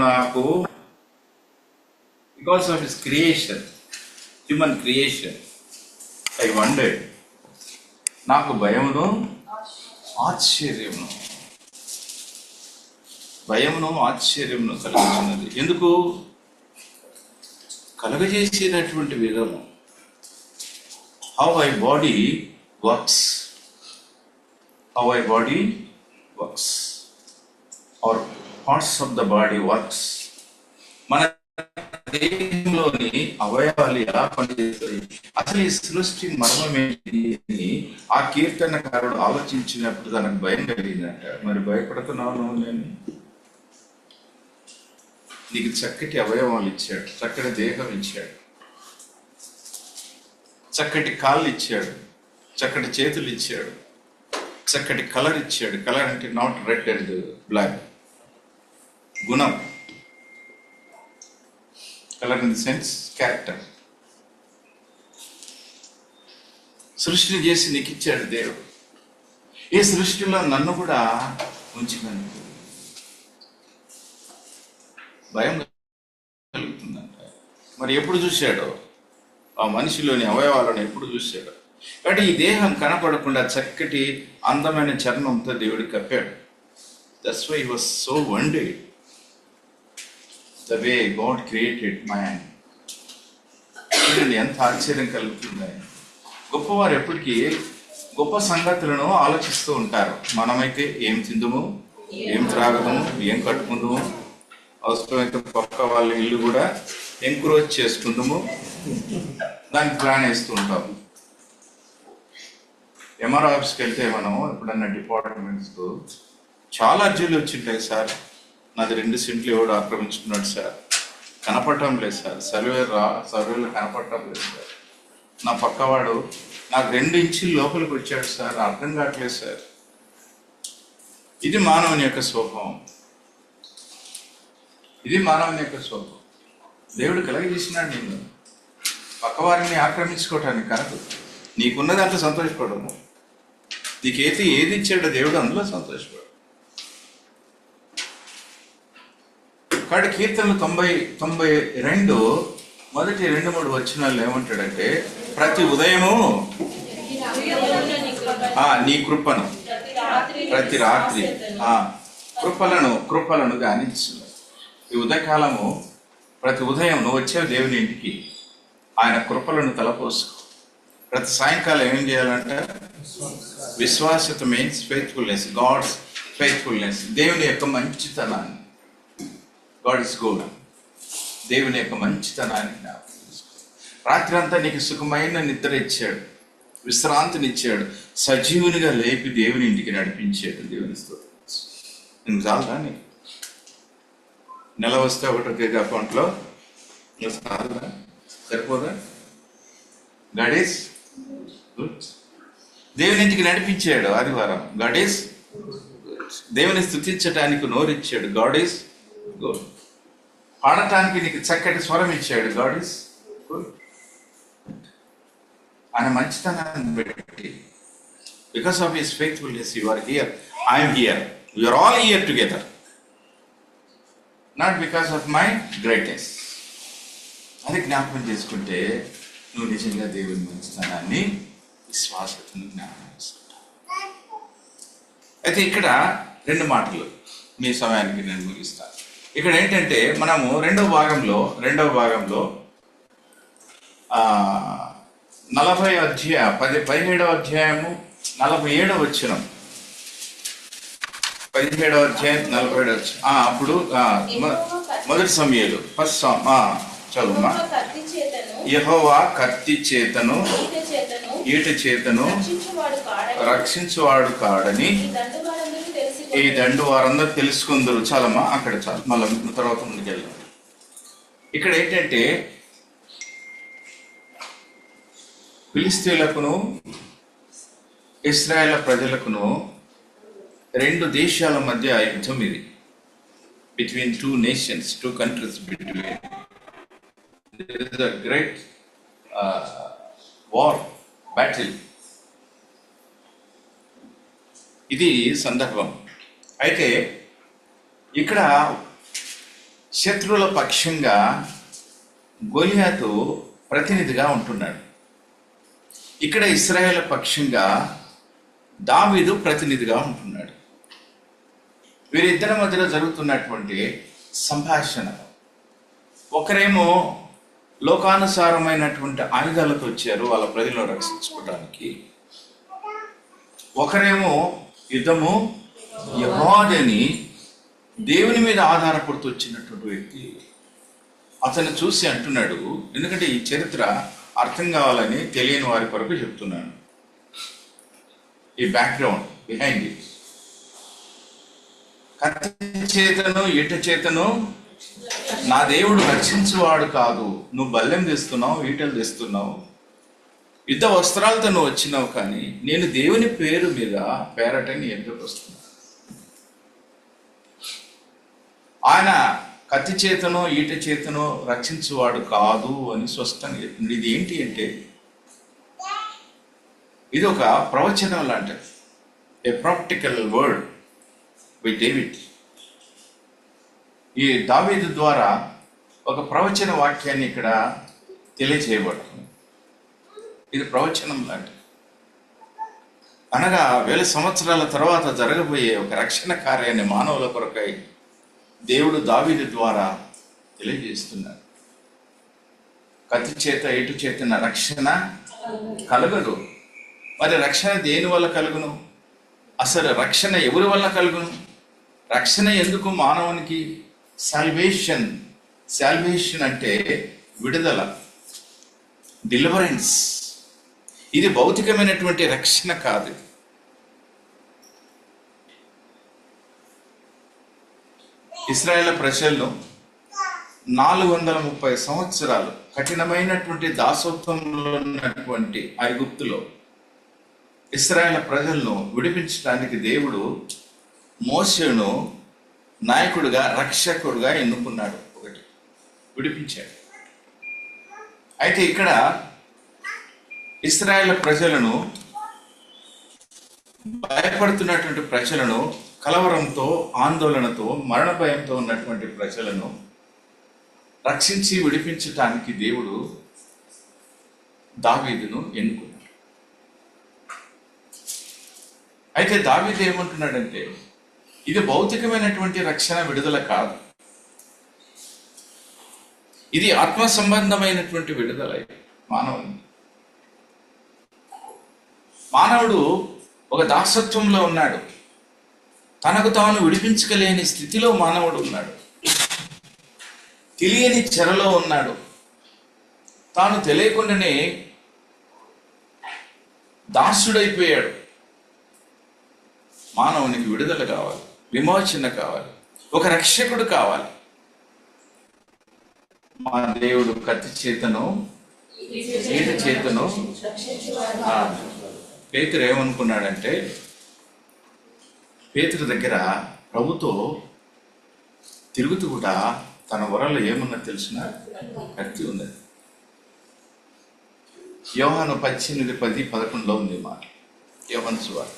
నాకు because of his creation, human creation, I wondered. నాకు భయమును ఆశ్చర్యమును కలిగించినది. ఎందుకు? కలగజేసేటటువంటి విధము, how I body works, or parts of the body works. మన దేహంలోని అవయవాలు ఎలా పనిచేస్తాయి, అసలు ఈ సృష్టి మర్మం ఏంటి అని ఆ కీర్తనకారుడు ఆలోచించినప్పుడు తనకు భయం కలిగిందంట. మరి భయపడుతున్నాను నేను? నీకు చక్కటి అవయవాలు ఇచ్చాడు, చక్కటి దేహం ఇచ్చాడు, చక్కటి కాళ్ళు ఇచ్చాడు, చక్కటి చేతులు ఇచ్చాడు, చక్కటి కలర్ ఇచ్చాడు. కలర్ అంటే నాట్ రెడ్ అండ్ బ్లాక్, గుణం. Colour in the sense character. సృష్టిని చేసి నీకు ఇచ్చాడు దేవుడు. ఈ సృష్టిలో నన్ను కూడా ఉంచుకొని భయం కలుగుతుందంట. మరి ఎప్పుడు చూశాడో ఆ మనిషిలోని అవయవాలను ఎప్పుడు చూశాడో. కాబట్టి ఈ దేహం కనపడకుండా చక్కటి అందమైన చర్మంతో దేవుడు కప్పాడు. That's why he was so wondered the way God created man. ఎంత ఆశ్చర్యం కలుగుతుంది. గొప్పవారు ఎప్పటికీ గొప్ప సంగతులను ఆలోచిస్తూ ఉంటారు. మనమైతే ఏం తిందుము, ఏం త్రాగదము, ఏం కట్టుకుందాము, అవసరమైతే పక్క వాళ్ళ ఇల్లు కూడా ఎంక్రోచ్ చేసుకుందాము, దానికి ప్లాన్ వేస్తూ ఉంటాము. ఎంఆర్ ఆఫీస్కి వెళ్తే మనం ఎప్పుడన్నా డిపార్ట్మెంట్స్కు చాలా అర్జీలు వచ్చింటాయి. సార్ నాది 2 సెంట్లు ఎవడు ఆక్రమించుకున్నాడు సార్, కనపడటం లేదు సార్, సర్వేలో కనపడటం లేదు సార్, నా పక్కవాడు నాకు 2 ఇంచుల లోపలికి వచ్చాడు సార్, అర్థం కావట్లేదు సార్. ఇది మానవుని యొక్క స్వభావం. దేవుడు కలగజేసినాడు నేను పక్కవారిని ఆక్రమించుకోవటానికి కాదు, నీకున్న దాంట్లో సంతోషపడము. నీకైతే ఏది ఇచ్చాడో దేవుడు అందులో సంతోషపడు. కాబట్టి కీర్తనలు 92 మొదటి 2-3 వచనాలు ఏమంటాడంటే, ప్రతి ఉదయము నీ కృపను, ప్రతి రాత్రి కృపలను ధ్యానించు. ఈ ఉదయకాలము ప్రతి ఉదయం నువ్వు వచ్చావు దేవుని ఇంటికి, ఆయన కృపలను తలపోసుకో. ప్రతి సాయంకాలం ఏం చేయాలంటే విశ్వాసత మీన్స్ ఫెయిత్ఫుల్నెస్, గాడ్స్ ఫెయిత్ఫుల్నెస్, దేవుని యొక్క మంచితనాన్ని. గాడ్ ఇస్ గుడ్, దేవుని యొక్క మంచితనాన్ని జ్ఞాపకం చేసుకో. రాత్రి అంతా నీకు సుఖమైన నిద్ర ఇచ్చాడు, విశ్రాంతినిచ్చాడు, సజీవునిగా లేపి దేవుని ఇంటికి నడిపించాడు. దేవుని స్తోత్రం. నేను చాలదా? నీకు నెల వస్తే ఒకటి అకౌంట్లో చాలదా? సరిపోదా? God is good. దేవుని ఇంటికి నడిపించాడు ఆదివారం. God is good. దేవుని స్తుతించడానికి నోరిచ్చాడు. God is good. పాడటానికి నీకు చక్కటి స్వరం ఇచ్చాడు. God is good. ఆయన మంచితనాన్ని బట్టి, because of his faithfulness you are here, I'm here, you're all here together. Not because of my greatness. అది జ్ఞాపకం చేసుకుంటే నువ్వు నిజంగా దేవుని మంచితనాన్ని, విశ్వాసతను జ్ఞాపకం చేసుకుంటావు. అయితే ఇక్కడ 2 మాటలు మీ సమయానికి నేను ముగిస్తాను. ఇక్కడ ఏంటంటే మనము రెండవ భాగంలో 17వ అధ్యాయము 47వ వచనం, 17వ అధ్యాయం 47వ వచనం. అప్పుడు మొదటి సమయాలు ఫస్ట్ చదువుమా. యెహోవా కత్తి చేతను ఈట చేతను రక్షించువాడు కాడని ఈ దండు వారందరూ తెలుసుకుందరు. చాలమ్మా, అక్కడ చాలు, మళ్ళీ తర్వాత ముందుకెళ్దాం. ఇక్కడ ఏంటంటే ఫిలిస్తీన్లకును ఇశ్రాయేల్ ప్రజలకును 2 దేశాల మధ్య యుద్ధం ఇది. Between 2 nations, 2 countries, between there is a great war, battle. ఇది సందర్భం. అయితే ఇక్కడ శత్రువుల పక్షంగా గొలియాతు ప్రతినిధిగా ఉంటున్నాడు. ఇక్కడ ఇశ్రాయేల్ పక్షంగా దావీదు ప్రతినిధిగా ఉంటున్నాడు. వీరిద్దరి మధ్యలో జరుగుతున్నటువంటి సంభాషణ, ఒకరేమో లోకానుసారమైనటువంటి ఆయుధాలతో వచ్చారు వాళ్ళ ప్రజలను రక్షించుకోవడానికి, ఒకరేమో యుద్ధము యెహోవాని దేవుని మీద ఆధారపడుతూ వచ్చినటువంటి వ్యక్తి. అతను చూసి అంటున్నాడు, ఎందుకంటే ఈ చరిత్ర అర్థం కావాలని తెలియని వారి కొరకు చెప్తున్నాను, ఈ బ్యాక్గ్రౌండ్ బిహైండ్ ఇట్. కత్తి చేతను ఈట చేతను నా దేవుడు రక్షించువాడు కాదు. నువ్వు బల్లెం తెస్తున్నావు, ఈటలు తెస్తున్నావు, యుద్ధ వస్త్రాలతో నువ్వు వచ్చినావు, కానీ నేను దేవుని పేరు మీద పేరట నీ ఎదురుకు వస్తున్నా. ఆయన కత్తి చేతనో ఈట చేతనో రక్షించువాడు కాదు అని స్పష్టంగా చెప్తుంది. ఇది ఏంటి అంటే ఇది ఒక ప్రవచనం లాంటిది, a practical word by David. ఈ దావీదు ద్వారా ఒక ప్రవచన వాక్యాన్ని ఇక్కడ తెలియజేయబడుతుంది. ఇది ప్రవచనం లాంటిది. అనగా 1000 సంవత్సరాల తర్వాత జరగబోయే ఒక రక్షణ కార్యాన్ని మానవుల కొరకై దేవుడు దావీదు ద్వారా తెలియజేస్తున్నాడు. కత్తి చేత ఇటు చేతిన రక్షణ కలగదు. మరి రక్షణ దేని వల్ల కలుగును? అసలు రక్షణ ఎవరి వల్ల కలుగును? రక్షణ ఎందుకు మానవునికి? సాల్వేషన్. సాల్వేషన్ అంటే విడుదల, డెలివరెన్స్. ఇది భౌతికమైనటువంటి రక్షణ కాదు. ఇశ్రాయేల్ ప్రజలను 430 సంవత్సరాలు కఠినమైనటువంటి దాసత్వంలో ఉన్నటువంటి ఐగుప్తులో ఇశ్రాయేల్ ప్రజలను విడిపించడానికి దేవుడు మోషేను నాయకుడిగా, రక్షకుడిగా ఎన్నుకున్నాడు. ఒకటి విడిపించాడు. అయితే ఇక్కడ ఇశ్రాయేల్ ప్రజలను, భయపడుతున్నటువంటి ప్రజలను, కలవరంతో, ఆందోళనతో, మరణ భయంతో ఉన్నటువంటి ప్రజలను రక్షించి విడిపించటానికి దేవుడు దావీదును ఎన్నుకున్నాడు. అయితే దావీదు ఏమంటున్నాడంటే ఇది భౌతికమైనటువంటి రక్షణ, విడుదల కాదు, ఇది ఆత్మ సంబంధమైనటువంటి విడుదల. మానవుడు ఒక దాసత్వంలో ఉన్నాడు. తనకు తాను విడిపించుకోలేని స్థితిలో మానవుడు ఉన్నాడు. తెలియని చెరలో ఉన్నాడు. తాను తెలియకుండానే దాసుడైపోయాడు. మానవునికి విడుదల కావాలి, విమోచన కావాలి, ఒక రక్షకుడు కావాలి. మా దేవుడు కత్తి చేతను ఈట చేతను. పేతురు ఏమనుకున్నాడంటే, పేతురు దగ్గర ప్రభుతో తిరుగుతూ కూడా తన వరలో ఏమున్నది తెలిసిన కత్తి ఉన్నది. యోహాను 18:10-11 ఉంది మాట. యోహాను సువార్త.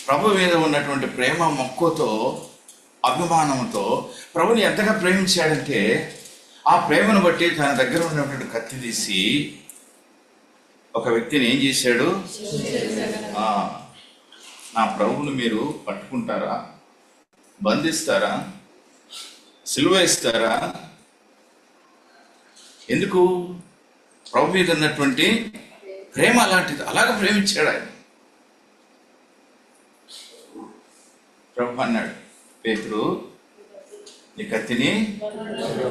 ప్రభు మీద ఉన్నటువంటి ప్రేమ, మక్కువతో, అభిమానంతో ప్రభుని ఎంతగా ప్రేమించాడంటే ఆ ప్రేమను బట్టి తన దగ్గర ఉన్నటువంటి కత్తి తీసి ఒక వ్యక్తిని ఏం చేశాడు? నా ప్రభువును మీరు పట్టుకుంటారా, బంధిస్తారా, సిలువ ఇస్తారా? ఎందుకు? ప్రభు మీద ఉన్నటువంటి ప్రేమ అలాంటిది. అలాగ ప్రేమించాడు ఆయన. ప్రభు అన్నాడు, పేతురు నీ కత్తిని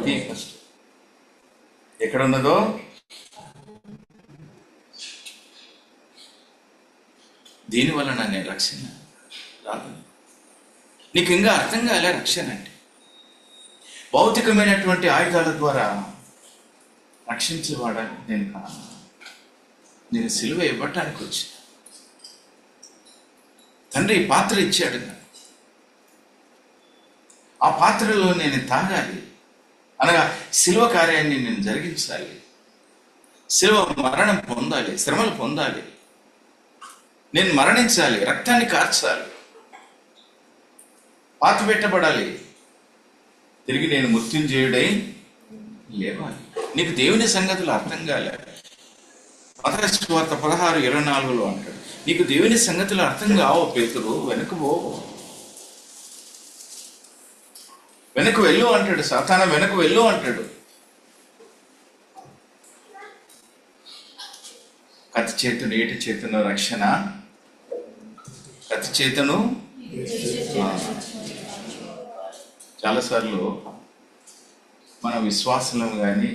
తీ ఫస్ట్. ఎక్కడ ఉన్నదో దీనివల్ల నేను రక్షణ రాదు. నీకు ఇంకా అర్థం కాలే రక్షణ అంటే భౌతికమైనటువంటి ఆయుధాల ద్వారా రక్షించేవాడని నేను కాను. నేను సిలువ ఇవ్వటానికి వచ్చి తండ్రి పాత్ర ఇచ్చాడు. ఆ పాత్రలో నేను తాగాలి, అనగా సిలువ కార్యాన్ని నేను జరిగించాలి, సిలువ మరణం పొందాలి, శ్రమలు పొందాలి, నేను మరణించాలి, రక్తాన్ని కార్చాలి, పాత పెట్టబడాలి. తిరిగి నేను మృత్యుంజయుడై లేవాలి. నీకు దేవుని సంగతులు అర్థం కాలే. మత్తయి సువార్త 16:24 అంటాడు, నీకు దేవుని సంగతులు అర్థం కావో పేతురు, వెనక్కు వెళ్ళు అంటాడు. సాతాను వెనక్కు వెళ్ళు అంటాడు. కత్తి చేతును ఏటి చేతును రక్షణ, కత్తి చేతును. చాలాసార్లు మన విశ్వాసం కానీ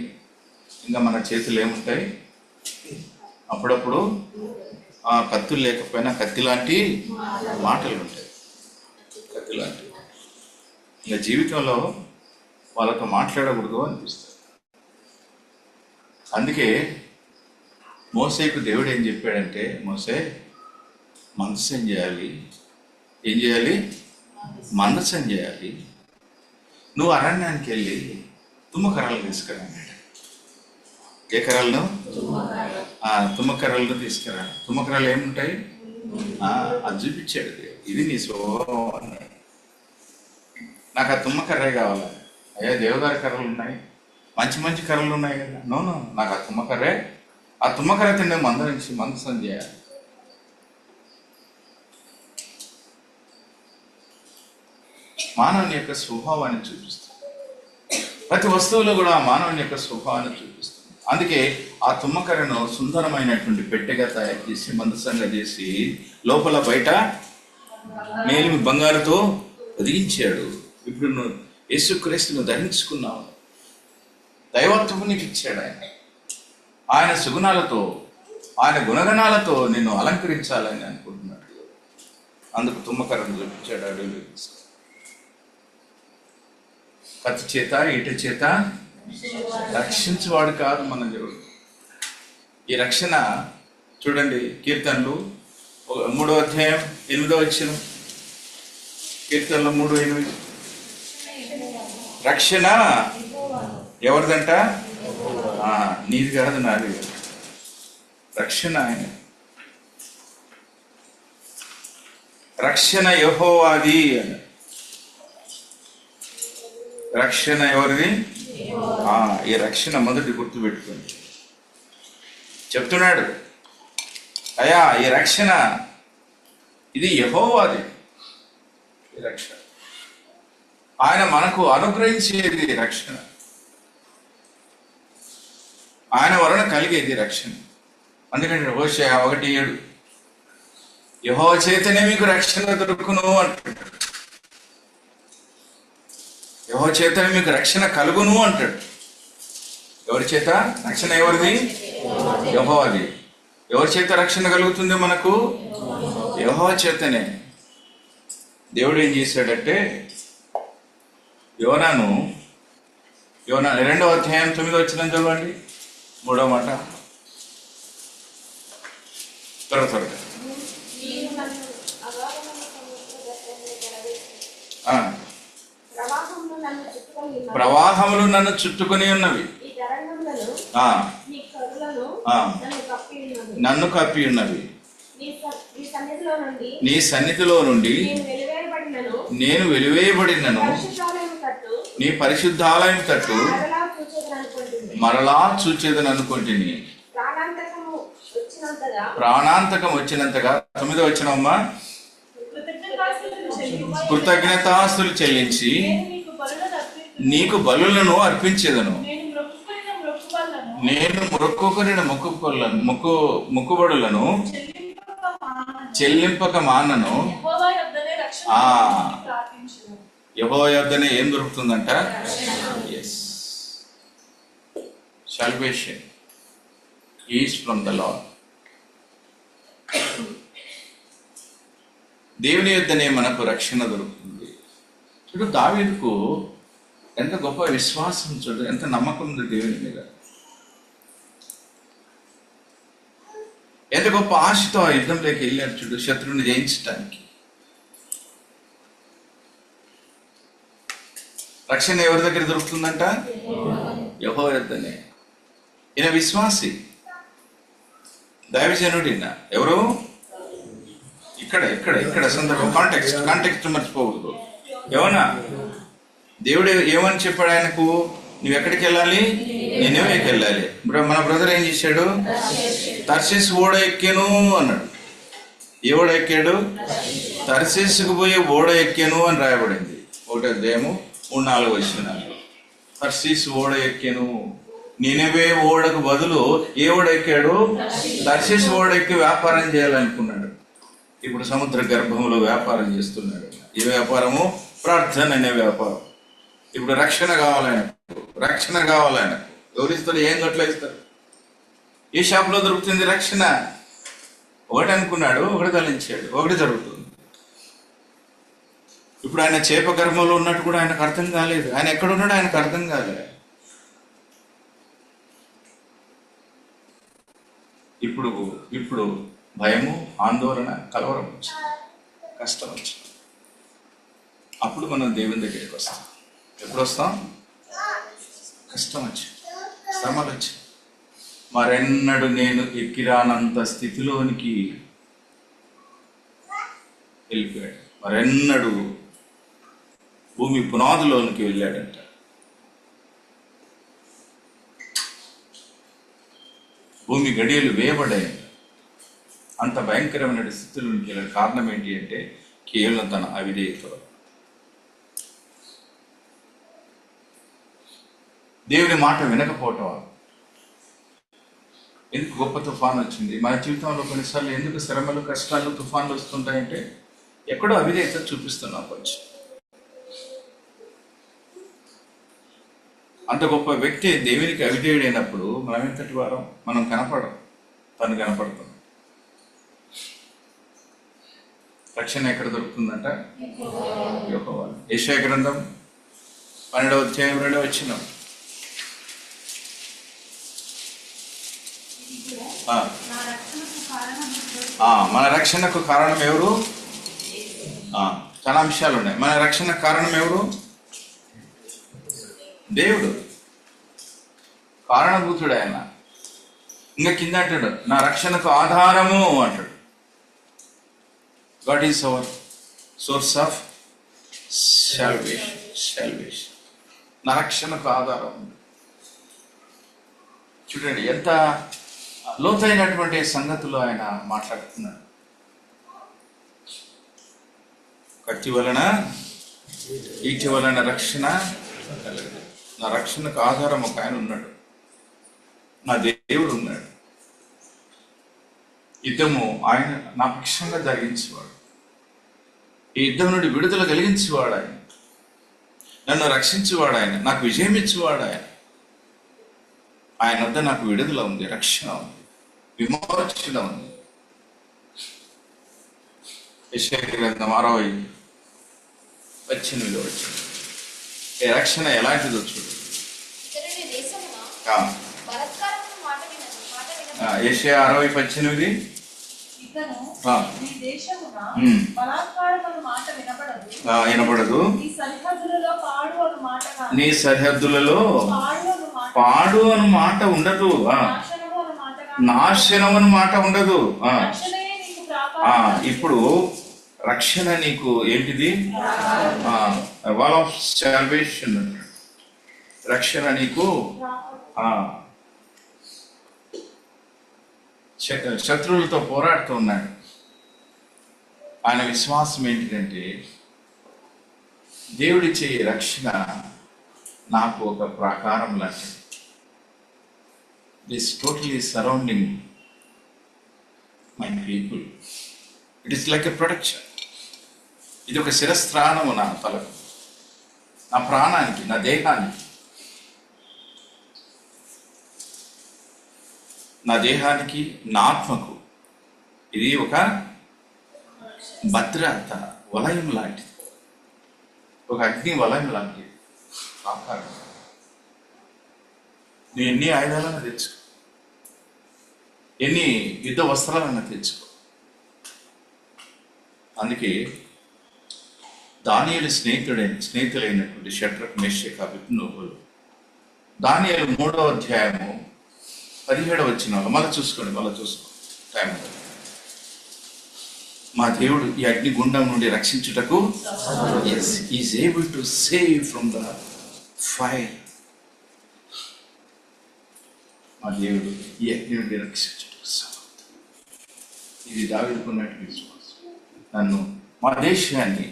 ఇంకా మన చేతులు ఏముంటాయి, అప్పుడప్పుడు కత్తులు లేకపోయినా కత్తి లాంటి మాటలు ఉంటాయి. కత్తి లాంటి ఇంకా జీవితంలో వాళ్ళతో మాట్లాడకూడదు అనిపిస్తుంది. అందుకే మోసేకు దేవుడు ఏం చెప్పాడంటే, మోసే మందసం చేయాలి. ఏం చేయాలి? మందసం చేయాలి. నువ్వు అరణ్యానికి వెళ్ళి తుమ్మకర్రలు తీసుకురా అన్నాడు. ఏ కర్రలను? తుమ్మకర్రలను తీసుకురా. తుమ్మకర్రలు ఏముంటాయి? అది చూపించాడు. ఇది నీ స్వభావం అన్నాడు. నాకు ఆ తుమ్మకర్రే కావాలి. అయ్యా దేవదారి కర్రలు ఉన్నాయి, మంచి మంచి కర్రలు ఉన్నాయి కదా. నో, నాకు ఆ తుమ్మకర్రే. ఆ తుమ్మకర్ర తిండే మందసం చేయాలి. మానవుని యొక్క స్వభావాన్ని చూపిస్తుంది. ప్రతి వస్తువులో కూడా మానవుని యొక్క స్వభావాన్ని చూపిస్తుంది. అందుకే ఆ తుమ్మకర్రను సుందరమైనటువంటి పెట్టెగా తయారు చేసి మందసంగా చేసి లోపల బయట మేలిమి బంగారుతో పొదిగించాడు. ఇప్పుడు నువ్వు యేసుక్రీస్తును ధరించుకున్నావు. దైవత్వము నీకు ఇచ్చాడు ఆయన. ఆయన సుగుణాలతో, ఆయన గుణగణాలతో నిన్ను అలంకరించాలని అనుకుంటున్నాడు. అందుకు తుమ్మకర్రను చూపించాడు. అడవిలో కత్తి చేత ఈట చేత రక్షించేవాడు కాదు మన దేవుడు. ఈ రక్షణ చూడండి, కీర్తనలు 3:8. కీర్తనలు 3:8. రక్షణ ఎవరిదంట? నీది కాదు, నాది. రక్షణ ఆయన. రక్షణ యెహోవాది అని. రక్షణ ఎవరిది? ఈ రక్షణ మొదటి గుర్తు పెట్టుకోండి. చెప్తున్నాడు, అయ్యా ఈ రక్షణ ఇది యెహోవాది. ఈ రక్షణ ఆయన మనకు అనుగ్రహించేది రక్షణ. ఆయన వలన కలిగేది రక్షణ. అందుకంటే హోషేయ 1:7 యెహోవా చేతనే మీకు రక్షణ దొరుకును అంటాడు. యెహోవా చేతనే మీకు రక్షణ కలుగును అంటాడు. ఎవరి చేత రక్షణ? ఎవరిది? యెహోవాది. ఎవరి చేత రక్షణ కలుగుతుంది మనకు? యెహోవా చేతనే. దేవుడు ఏం చేశాడంటే, యోనా 2:9 చదవండి. 3వ మాట త్వరగా. ప్రవాహములు నన్ను చుట్టుకొని ఉన్నవి, నన్ను కప్పి ఉన్నవి. నీ సన్నిధిలో నుండి నేను వెలివేయబడినను నీ పరిశుద్ధాలయం తట్టు మరలా చూచేదని అనుకుంటుని. ప్రాణాంతకం వచ్చినంతగా 9వ వచనమ్మా, కృతజ్ఞతాస్తులు చెల్లించి నీకు బలులను అర్పించేదను. నేను మొక్కుకొనిన మొక్కుబడులను చెల్లింపక మానను. యెహోవా యొద్దనే ఏం దొరుకుతుందంట? Salvation is from the Lord. దేవుని యొద్దనే మనకు రక్షణ దొరుకుతుంది. చూడు, దావీదుకు ఎంత గొప్ప విశ్వాసం, చూడు ఎంత నమ్మకం ఉంది దేవుని మీద. ఎంత గొప్ప ఆశతో ఆ యుద్ధంలోకి వెళ్ళాడు. చూడు, శత్రువుని జయించటానికి. రక్షణ ఎవరి దగ్గర దొరుకుతుందంట? యెహోవా యొద్దనే. ఈయన విశ్వాసి, దైవజనుడు. ఈయన ఎవరు? ఇక్కడ సందర్భం, కాంటెక్స్ట్ మర్చిపోకూడదు. ఏమన్నా దేవుడు ఏమని చెప్పాడు ఆయనకు? నువ్వు ఎక్కడికి వెళ్ళాలి? నినవేకి వెళ్ళాలి. మన బ్రదర్ ఏం చేశాడు? తర్షీసు ఓడ ఎక్కాను అన్నాడు. ఏ ఓడ ఎక్కాడు? తర్షీసుకు పోయి ఓడ ఎక్కాను అని రాయబడింది. 1 అధ్యాయము 3-4 వచనాలు. తర్షీసు ఓడ ఎక్కాను. నినవే ఓడకు బదులు ఏ ఓడ ఎక్కాడు? తర్షీసు ఓడ ఎక్కి వ్యాపారం చేయాలనుకున్నాడు. ఇప్పుడు సముద్ర గర్భంలో వ్యాపారం చేస్తున్నాడు. ఏ వ్యాపారము? ప్రార్థన అనే వ్యాపారం. ఇప్పుడు రక్షణ కావాలయన. ఎవరిస్తారు? ఏం గట్ల ఇస్తారు? ఏ షాప్లో దొరుకుతుంది రక్షణ? ఒకటి అనుకున్నాడు, ఒకటి తలించాడు, ఒకటి జరుగుతుంది. ఇప్పుడు ఆయన చేప గర్భంలో ఉన్నట్టు కూడా ఆయనకు అర్థం కాలేదు. ఆయన ఎక్కడున్నాడు ఆయనకు అర్థం కాలేదు. ఇప్పుడు భయము, ఆందోళన, కలవరం వచ్చింది, కష్టం వచ్చింది. అప్పుడు మనం దేవుని దగ్గరికి వస్తాం. ఎప్పుడు వస్తాం? కష్టం వచ్చి, శ్రమలు వచ్చి, మరెన్నడు నేను ఎక్కిరానంత స్థితిలోనికి వెళ్ళిపోయాడు. మరెన్నడు భూమి పునాదులోనికి వెళ్ళాడంట. భూమి గడియలు వేయబడ్డాయంట. అంత భయంకరమైన స్థితిలోనికి వెళ్ళాడు. కారణం ఏంటి అంటే కేవలం తన అవిధేయత. దేవుని మాట వినకపోవటం. ఎందుకు గొప్ప తుఫాన్ వచ్చింది మన జీవితంలో? కొన్నిసార్లు ఎందుకు శ్రమలు, కష్టాలు, తుఫాన్లు వస్తుంటాయంటే ఎక్కడో అవిధేయత చూపిస్తున్నాం. కొంచెం అంత గొప్ప వ్యక్తి దేవునికి అవిధేయుడైనప్పుడు మనం ఎంతటి వారం? మనం కనపడం, తను కనపడతాం. రక్షణ ఎక్కడ దొరుకుతుందంట? యెహోవా. యెషయా గ్రంథం 12వ అధ్యాయం 2వ వచనం. మన రక్షణకు కారణం ఎవరు? చాలా అంశాలు ఉన్నాయి. మన రక్షణ కారణం ఎవరు? దేవుడు, కారణభూతుడు ఆయన. ఇంకా కింద అంటాడు, నా రక్షణకు ఆధారము అంటాడు. God is our source of salvation. నా రక్షణకు ఆధారం. చూడండి ఎంత లోతైనటువంటి సంగతులు ఆయన మాట్లాడుతున్నాడు. కత్తి వలన, ఈటి వలన రక్షణ కలగదు. నా రక్షణకు ఆధారం ఒక ఆయన ఉన్నాడు, నా దేవుడు ఉన్నాడు. యుద్ధము ఆయన నా పక్షంగా జరిగించేవాడు. ఈ యుద్ధం నుండి విడుదల కలిగించేవాడు ఆయన. నన్ను రక్షించేవాడు ఆయన. నాకు విజయం ఇచ్చేవాడు ఆయన. ఆయన వద్ద నాకు విడుదల ఉంది, రక్షణ ఉంది, విమోచన ఉంది. యెషయా గ్రంథం 60:18 వచ్చింది. ఈ రక్షణ ఎలాంటిదో చూడు. యెషయా 60:18 వినపడదు. నీ సరిహద్దులలో పాడు అను మాట ఉండదు, నాశనం అను మాట ఉండదు. ఇప్పుడు రక్షణ నీకు ఏంటిది? Wall of salvation. రక్షణ నీకు శత్రువులతో పోరాడుతూ ఉన్నాడు. ఆయన విశ్వాసం ఏంటిదంటే దేవుడిచ్చే రక్షణ నాకు ఒక ప్రాకారం లాంటిది. This totally surrounding my people. It is like a protection. ఇది ఒక శిరస్త్రాణము నా తలకు, నా ప్రాణానికి, నా దేహానికి. నా దేహానికి, నా ఆత్మకు ఇది ఒక భద్రత వలయం లాంటిది, ఒక అగ్ని వలయం లాంటిది. ఆకారం. నువ్వు ఎన్ని ఆయుధాలను తెచ్చుకో, ఎన్ని యుద్ధ వస్త్రాలను తెచ్చుకో. అందుకే దానియేలు స్నేహితులైనటువంటి షడ్రక్, మేషక్, అబేద్నెగోలు దానియేలు 3వ అధ్యాయము 17వ వచనంలో మళ్ళీ చూసుకో టైం. మా దేవుడు ఈ అగ్నిగుండం నుండి రక్షించుటకు is able to save from the fire. మా దేవుడు ఈ అగ్ని నుండి రక్షించుటకు సమర్థుడు. ఇది దావీదుకున్నటువంటి విశ్వాసం. నన్ను, మా దేశాన్ని,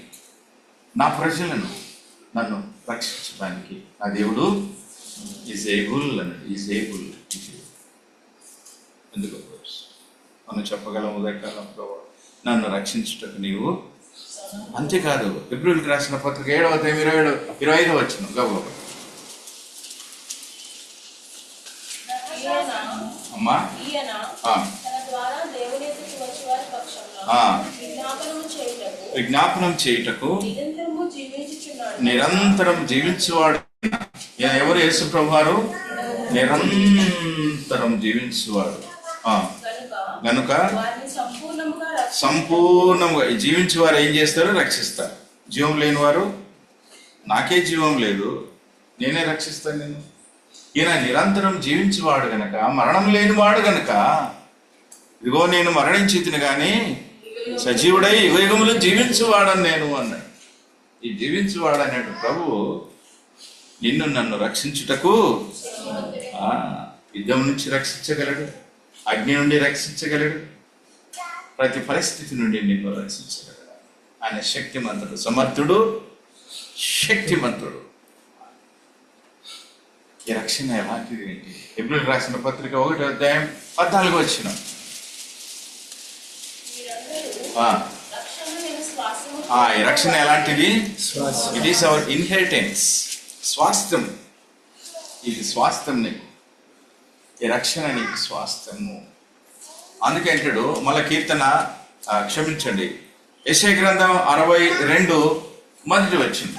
నా ప్రజలను నన్ను రక్షించడానికి నా దేవుడు ఈజ్ ఏబుల్ అన్నాడు. Is able. ఎందుకు మనం చెప్పగలం ఉదయకాలంలో నన్ను రక్షించుటకు నీవు. అంతేకాదు, ఫిబ్రవరికి రాసిన పత్రిక 7వ అధ్యాయం 25వ వచనం గబగబా. అమ్మా విజ్ఞాపనం చేయుటకు నిరంతరం జీవించువాడు ఎవరు? యేసు ప్రభువారు నిరంతరం జీవించువాడు గనుక సంపూర్ణంగా జీవించి వారు ఏం చేస్తారు? రక్షిస్తారు. జీవం లేని వారు, నాకే జీవం లేదు, నేనే రక్షిస్తాను నేను. ఈయన నిరంతరం జీవించేవాడు గనక, మరణం లేనివాడు గనక, ఇదిగో నేను మరణించితిని కానీ సజీవుడై యుగయుగములు జీవించువాడని నేను అన్నాడు. ఈ జీవించువాడు అనేటు ప్రభువు నిన్ను నన్ను రక్షించుటకు యుద్ధం నుంచి రక్షించగలడు, అగ్ని నుండి రక్షించగలడు, ప్రతి పరిస్థితి నుండి నిన్ను రక్షించగలడు. ఆయన శక్తిమంతుడు, సమర్థుడు, శక్తిమంతుడు. ఈ రక్షణ ఎలాంటిది ఏంటి? హెబ్రీయులకు రాసిన పత్రిక 1వ అధ్యాయం 14వ వచనం. ఈ రక్షణ ఎలాంటిది? It is our inheritance. స్వాస్థ్యం. ఇది స్వాస్థ్యం నీకు. ఈ రక్షణ నీకు స్వాస్థ్యము. అందుకే అంటాడు మళ్ళా కీర్తన, క్షమించండి, యెషయా గ్రంథం 62 మొదటి వచ్చింది.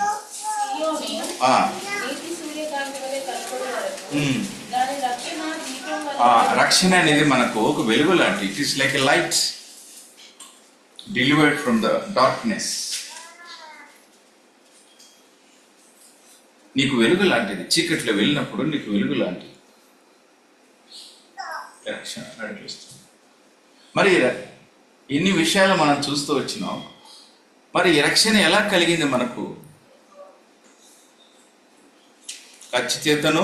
రక్షణ అనేది మనకు ఒక వెలుగు లాంటి. It is like a light delivered from the darkness. నీకు వెలుగు లాంటిది. చీకట్లో వెళ్ళినప్పుడు నీకు వెలుగు లాంటిది రక్షణ నడిపిస్తుంది. మరి ఎన్ని విషయాలు మనం చూస్తూ వచ్చినాం. మరి ఈ రక్షణ ఎలా కలిగింది మనకు? కత్తి చేతను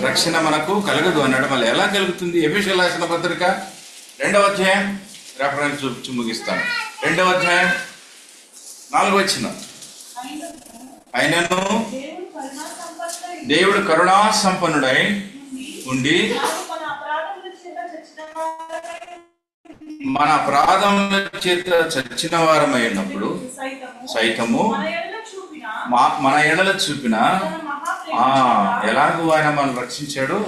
రక్షణ మనకు కలగదు అన్నాడు. మళ్ళీ ఎలా కలుగుతుంది? ఎఫెసీయులకు రాసిన పత్రిక 2వ అధ్యాయం రెఫరెన్స్ చూపించి ముగిస్తాను. 2వ అధ్యాయం 4వ వచనం. ఆయనను దేవుడు కరుణా సంపన్నుడై ఉండి మన అపరాధముల చేత చచ్చిన వారమైనప్పుడు సైతము మన ఎడల చూపిన ఎలాగూ ఆయన మనం రక్షించాడు.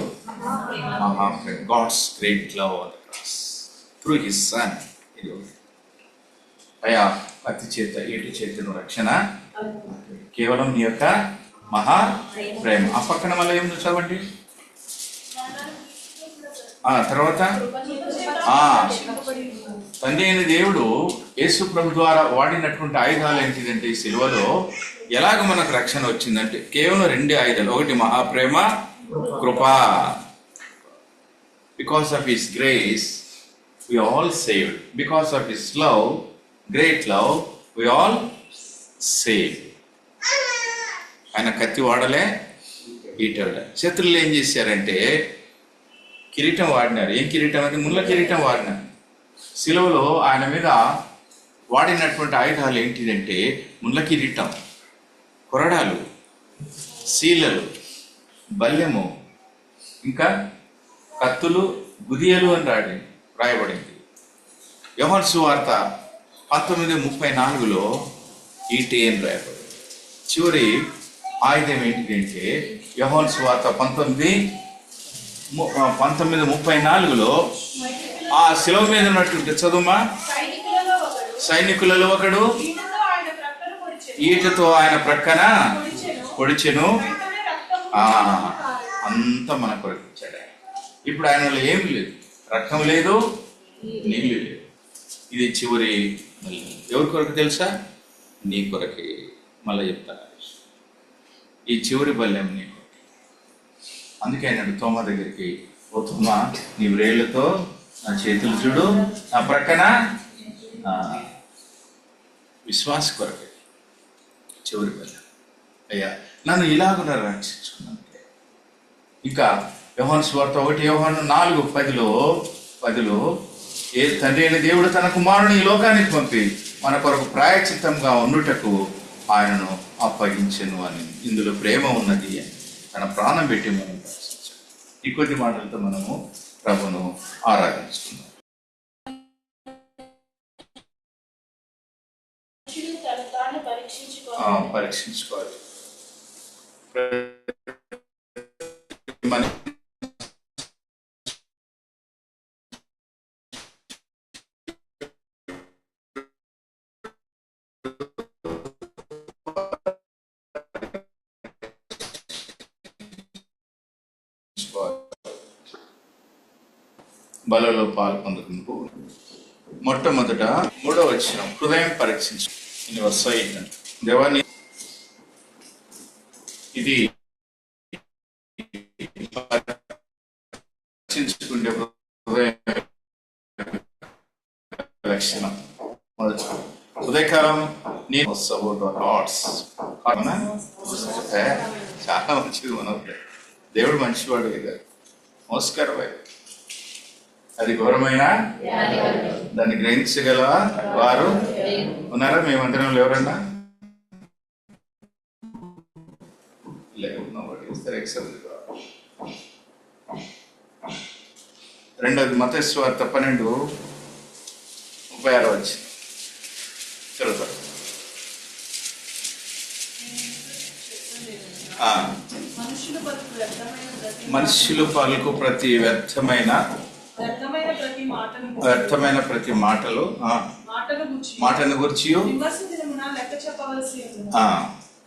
God's great love on the cross through his son. అయ్యా, కత్తి చేత, ఏటి చేతను రక్షణ కేవలం నీ యొక్క మహా ప్రేమ. ఆ పక్కన మళ్ళీ ఏం చదవండి. తర్వాత తండ్రి అయిన దేవుడు యేసు ప్రభు ద్వారా వాడినటువంటి ఆయుధాలు ఏంటిదంటే ఈ సిలువలో ఎలాగ మనకు రక్షణ వచ్చిందంటే కేవలం 2 ఆయుధాలు. ఒకటి మహాప్రేమ, కృప. Because of his grace we all saved. Because of his love, great love, we all saved. ఆయన కత్తి వాడలే, ఈటలే. శత్రులు ఏం చేశారంటే కిరీటం వాడినారు. ఏం కిరీటం అంటే? ముళ్ళ కిరీటం వాడినారు. సిలువలో ఆయన మీద వాడినటువంటి ఆయుధాలు ఏంటిదంటే ముళ్ళ కిరీటం, కొరడాలు, శీలలు, బల్లెము, ఇంకా కత్తులు, గుదియలు అని రాయబడింది. యోహాను సువార్త 19:34లో ఈటీ అని రాయబడింది. చివరి ఆయుధం ఏంటిదంటే యోహాను సువార్త 19:34లో ఆ శిలువ మీద ఉన్నటువంటి చదువుమా, సైనికులలో ఒకడు ఈటతో ఆయన ప్రక్కన పొడిచెను. అంత మన కొరకు ఇచ్చాడు. ఇప్పుడు ఆయనలో ఏమి లేదు, రక్తం లేదు, నీళ్ళు లేదు. ఇది చివరి ఎవరి కొరకు తెలుసా? నీ కొరకే. మళ్ళీ చెప్తాను, ఈ చివరి బల్యం నీ కొరకు. అందుకే అన్నాడు తోమా దగ్గరికి, ఓ తోమా, నీ వ్రేళ్లతో నా చేతులు చూడు, నా ప్రక్కన విశ్వాస కొరకే చివరి పల్లె. అయ్యా నన్ను ఇలాగున రక్షించుకున్నాను. ఇంకా యోహాను సువార్త 1 యోహాను 4:10 ఏ తండ్రి అయిన దేవుడు తన కుమారుని ఈ లోకానికి పంపి మన కొరకు ప్రాయచిత్తంగా ఉండుటకు ఆయనను అప్పగించెను అని, ఇందులో ప్రేమ ఉన్నది అని తన ప్రాణం పెట్టి మనం దర్శించాం. ఈ కొద్ది మాటలతో మనము ప్రభును ఆరాధించుకున్నాం. పరీక్షించుకోవాలి. బలలో పాలు పొందుకుంటూ మొట్టమొదట 3వ వచనం, హృదయం పరీక్షించు వస్తాయి దేవాన్ని. ఇది పరీక్షించుకుంటే హృదయం లక్షణం. ఉదయకాలం నేను హార్ట్స్ చాలా మంచిది. మనం దేవుడు మంచివాడు కదా, మోస్కరం అది ఘోరమైన దాన్ని గ్రహించగల వారు ఉన్నారా? మీ మందిరంలో ఎవరన్నా లేకున్నా రెండోది మత్తయి సువార్త 12:36 చదువుతారు. మనుషులు పలుకు ప్రతి వ్యర్థమైన ప్రతి మాటలు మాటను గురించి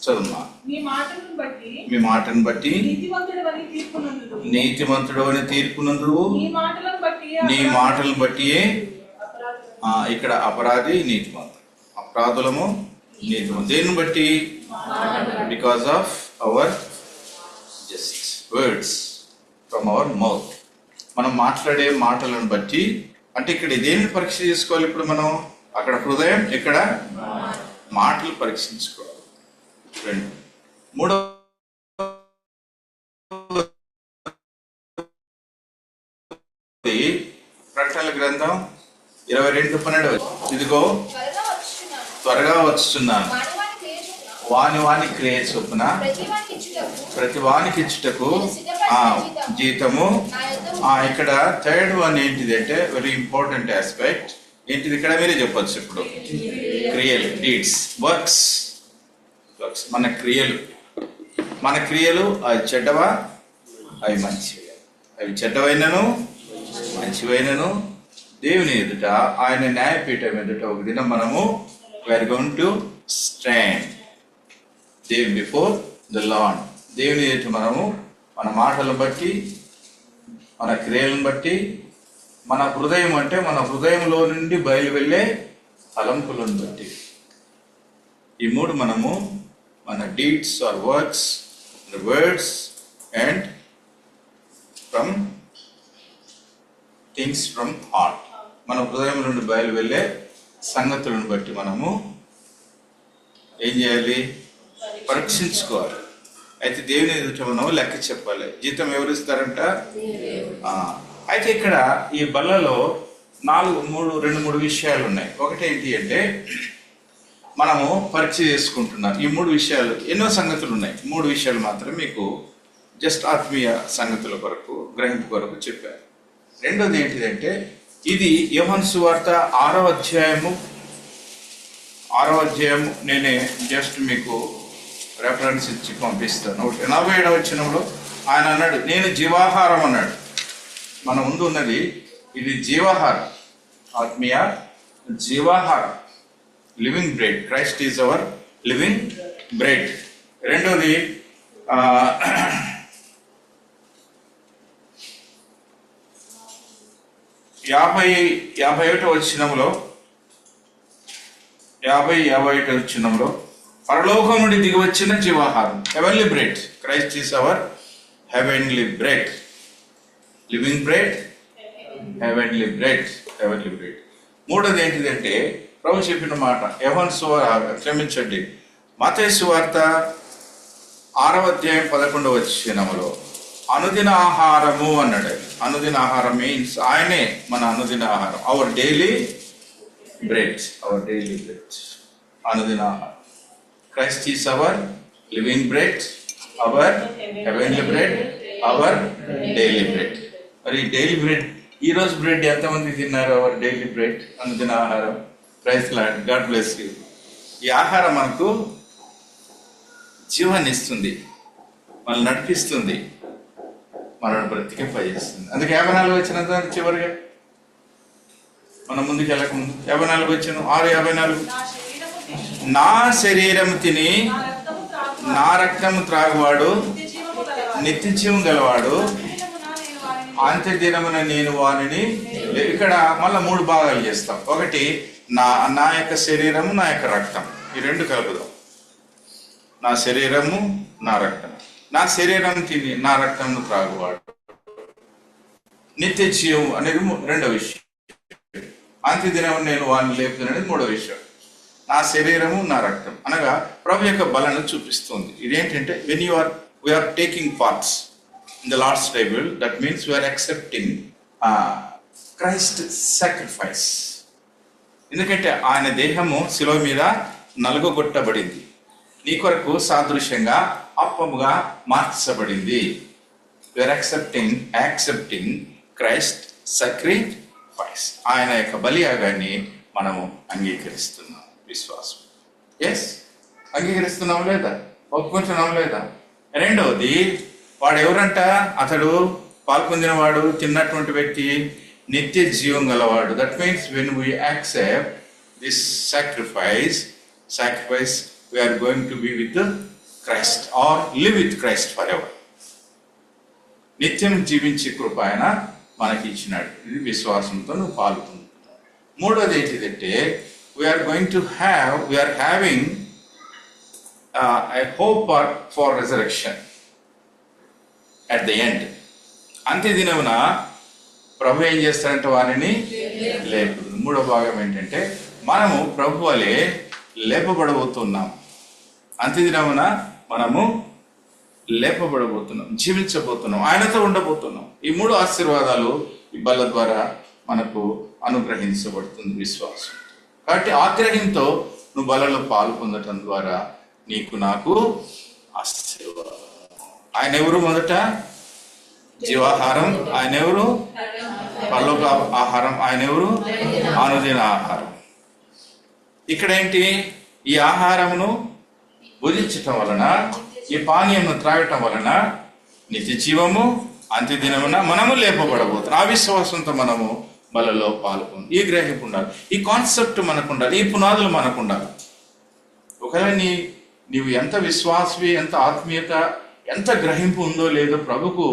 చదువుమా. మీ మాటను బట్టి నీతిమంతుడు అని తీర్పునందు, నీ మాటలను బట్టి. ఇక్కడ అపరాధి నీతిమంతుడు, అపరాధులము నీతిమంతుడు. దేన్ని బట్టి? Because of our just words from our mouth. మనం మాట్లాడే మాటలను బట్టి. అంటే ఇక్కడ దేన్ని పరీక్ష చేసుకోవాలి ఇప్పుడు మనం? అక్కడ హృదయం, ఇక్కడ మాటలు పరీక్షించుకోవాలి. 3వ ప్రకటనల గ్రంథం 22:12, ఇదిగో త్వరగా వచ్చుచున్నాను, వాని క్రియ చొప్పున ప్రతి వానికి ఇచ్చుటకు జీతము. ఇక్కడ 3rd వన్ ఏంటిది అంటే వెరీ ఇంపార్టెంట్ ఆస్పెక్ట్ ఏంటిది? ఇక్కడ మీరే చెప్పొచ్చు ఇప్పుడు. క్రియలు, డీడ్స్, వర్క్స్. మన క్రియలు అవి చెడ్డవా, అవి మంచివి. అవి చెడ్డవైనను మంచివైనను దేవుని ఎదుట, ఆయన న్యాయపీఠం ఎదుట ఒక దినం మనము we are going to stand before the Lord. దేవుని ఎదుట మనము మన మాటలను బట్టి, మన క్రియలను బట్టి, మన హృదయం అంటే మన హృదయంలో నుండి బయలు వెళ్ళే తలంపులను బట్టి, ఈ 3 మనము మన deeds or works, the words and from things from heart, మన హృదయం నుండి బయలు వెళ్ళే సంగతులను బట్టి మనము ఏం చేయాలి? పరీక్షించుకోవాలి. అయితే దేవుని ఎదుట మనం లెక్క చెప్పాలి. జీతం ఎవరు ఇస్తారంట? అయితే ఇక్కడ ఈ బల్లలో 2-3 విషయాలు ఉన్నాయి. ఒకటి ఏంటి అంటే మనము పరీక్ష చేసుకుంటున్నాం. ఈ 3 విషయాలు, ఎన్నో సంగతులు ఉన్నాయి, 3 విషయాలు మాత్రం మీకు జస్ట్ ఆత్మీయ సంగతుల కొరకు, గ్రహింపు కొరకు చెప్పారు. రెండోది ఏంటిదంటే ఇది యోహాను సువార్త 6వ అధ్యాయము నేనే జస్ట్ మీకు రెఫరెన్స్ ఇచ్చి పంపిస్తాను. 47వ వచనంలో ఆయన అన్నాడు, నేను జీవాహారం అన్నాడు. మన ముందు ఉన్నది ఇది జీవాహారం, ఆత్మీయ జీవాహారం, living bread. Christ is our living bread. రెండోది 51వ వచనంలో పరలోకం నుండి దిగి వచ్చిన జీవాహారం, heavenly bread. Christ is our heavenly bread, living bread, heavenly bread. మూడోది ఏంటిదంటే ప్రభు చెప్పిన మాట క్షమించండి, మత్తయి సువార్త 6వ అధ్యాయం 11వ వచనములో అనుదిన ఆహారము అన్నాడు. అనుదిన ఆహారం మీన్స్ ఆయనే మన అనుదిన ఆహారం, అవర్ డైలీ బ్రెడ్. అనుదిన ఆహారం. Christ is our living bread, our heavenly bread, our daily bread. మరి డైలీ బ్రెడ్, ఈ రోజు బ్రెడ్ ఎంతమంది తిన్నారు? అవర్ డైలీ బ్రెడ్, అనుదిన ఆహారం. Praise Lord, God bless you. ఈ ఆహారం మనకు జీవాన్ని ఇస్తుంది, మనల్ని నడిపిస్తుంది, మనల్ని బ్రతికింపజేస్తుంది. అందుకే 54 వచ్చిన చివరిగా మనం ముందుకు వెళ్ళక ముందు 54 వచ్చిన 6:54, నా శరీరం తిని నా రక్తము త్రాగువాడు నిత్య జీవం గలవాడు, అంత్య దినమున నేను వారిని. ఇక్కడ మళ్ళీ 3 భాగాలు చేస్తాం. ఒకటి నా యొక్క శరీరము, నా యొక్క రక్తం, ఈ 2 కలుపుదాం. నా శరీరము, నా రక్తం. నా శరీరం తిని నా రక్తంను త్రాగువాడు నిత్య జీవం అనేది 2వ విషయం. అంత్య దినం నేను వారిని లేపుతున్నది 3వ విషయం. నా శరీరము, నా రక్తం అనగా ప్రభు యొక్క బలను చూపిస్తుంది. ఇదేంటంటే when we are taking parts in the Lord's table, that means we are accepting Christ sacrifice. ఎందుకంటే ఆయన దేహము శిలువ మీద నలుగగొట్టబడింది, నీ కొరకు సాదృశ్యంగా అప్పముగా మార్చబడింది. We are accepting Christ sacrifice. ఆయన యొక్క బలియాగాన్ని మనము అంగీకరిస్తున్నాం. విశ్వాసం. ఎస్, అంగీకరిస్తున్నాం లేదా? ఒప్పుకుంటున్నాం లేదా? రెండవది, వాడు ఎవరంట? అతడు పాల్పొందినవాడు, తిన్నటువంటి వ్యక్తి నిత్య జీవం గలవాడు. That means when we accept this sacrifice, we are going to be with Christ or live with Christ forever. నిత్యం జీవించే కృప ఆయన మనకి ఇచ్చినాడు. ఇది విశ్వాసంతో నువ్వు పాల్గొంటున్నావు. మూడోది ఏంటిదంటే we are having a hope for resurrection at the end. అంత్య దినమున ప్రభు ఏం చేస్తాడంటే వారిని లేపు. మూడో భాగం ఏంటంటే మనము ప్రభు వలె లేపబడబోతున్నాం. అంత్యదినమున మనము లేపబడబోతున్నాం, జీవించబోతున్నాం, ఆయనతో ఉండబోతున్నాం. ఈ 3 ఆశీర్వాదాలు ఈ బల్ల ద్వారా మనకు అనుగ్రహించబడుతుంది విశ్వాసం. కాబట్టి ఆగ్రహంతో నువ్వు బలలో పాలు పొందటం ద్వారా నీకు నాకు ఆశీర్వాదం. ఆయన ఎవరు? మొదట జీవాహారం. ఆయన ఎవరు? పరలోక ఆహారం. ఆయన ఎవరు? అనుదిన ఆహారం. ఇక్కడ ఏంటి? ఈ ఆహారమును భుజించటం వలన, ఈ పానీయంను త్రాగటం వలన నిత్య జీవము, అంత్య దినమున మనము లేపబడబోతున్నాం. ఆ విశ్వాసంతో మనము బలలో పాల్గొంది. ఈ గ్రహింపు ఉండాలి, ఈ కాన్సెప్ట్ మనకు ఉండాలి, ఈ పునాదులు మనకు ఉండాలి. ఒకవేళ నీవు ఎంత విశ్వాసవి, ఎంత ఆత్మీయత, ఎంత గ్రహింపు ఉందో లేదో ప్రభుకు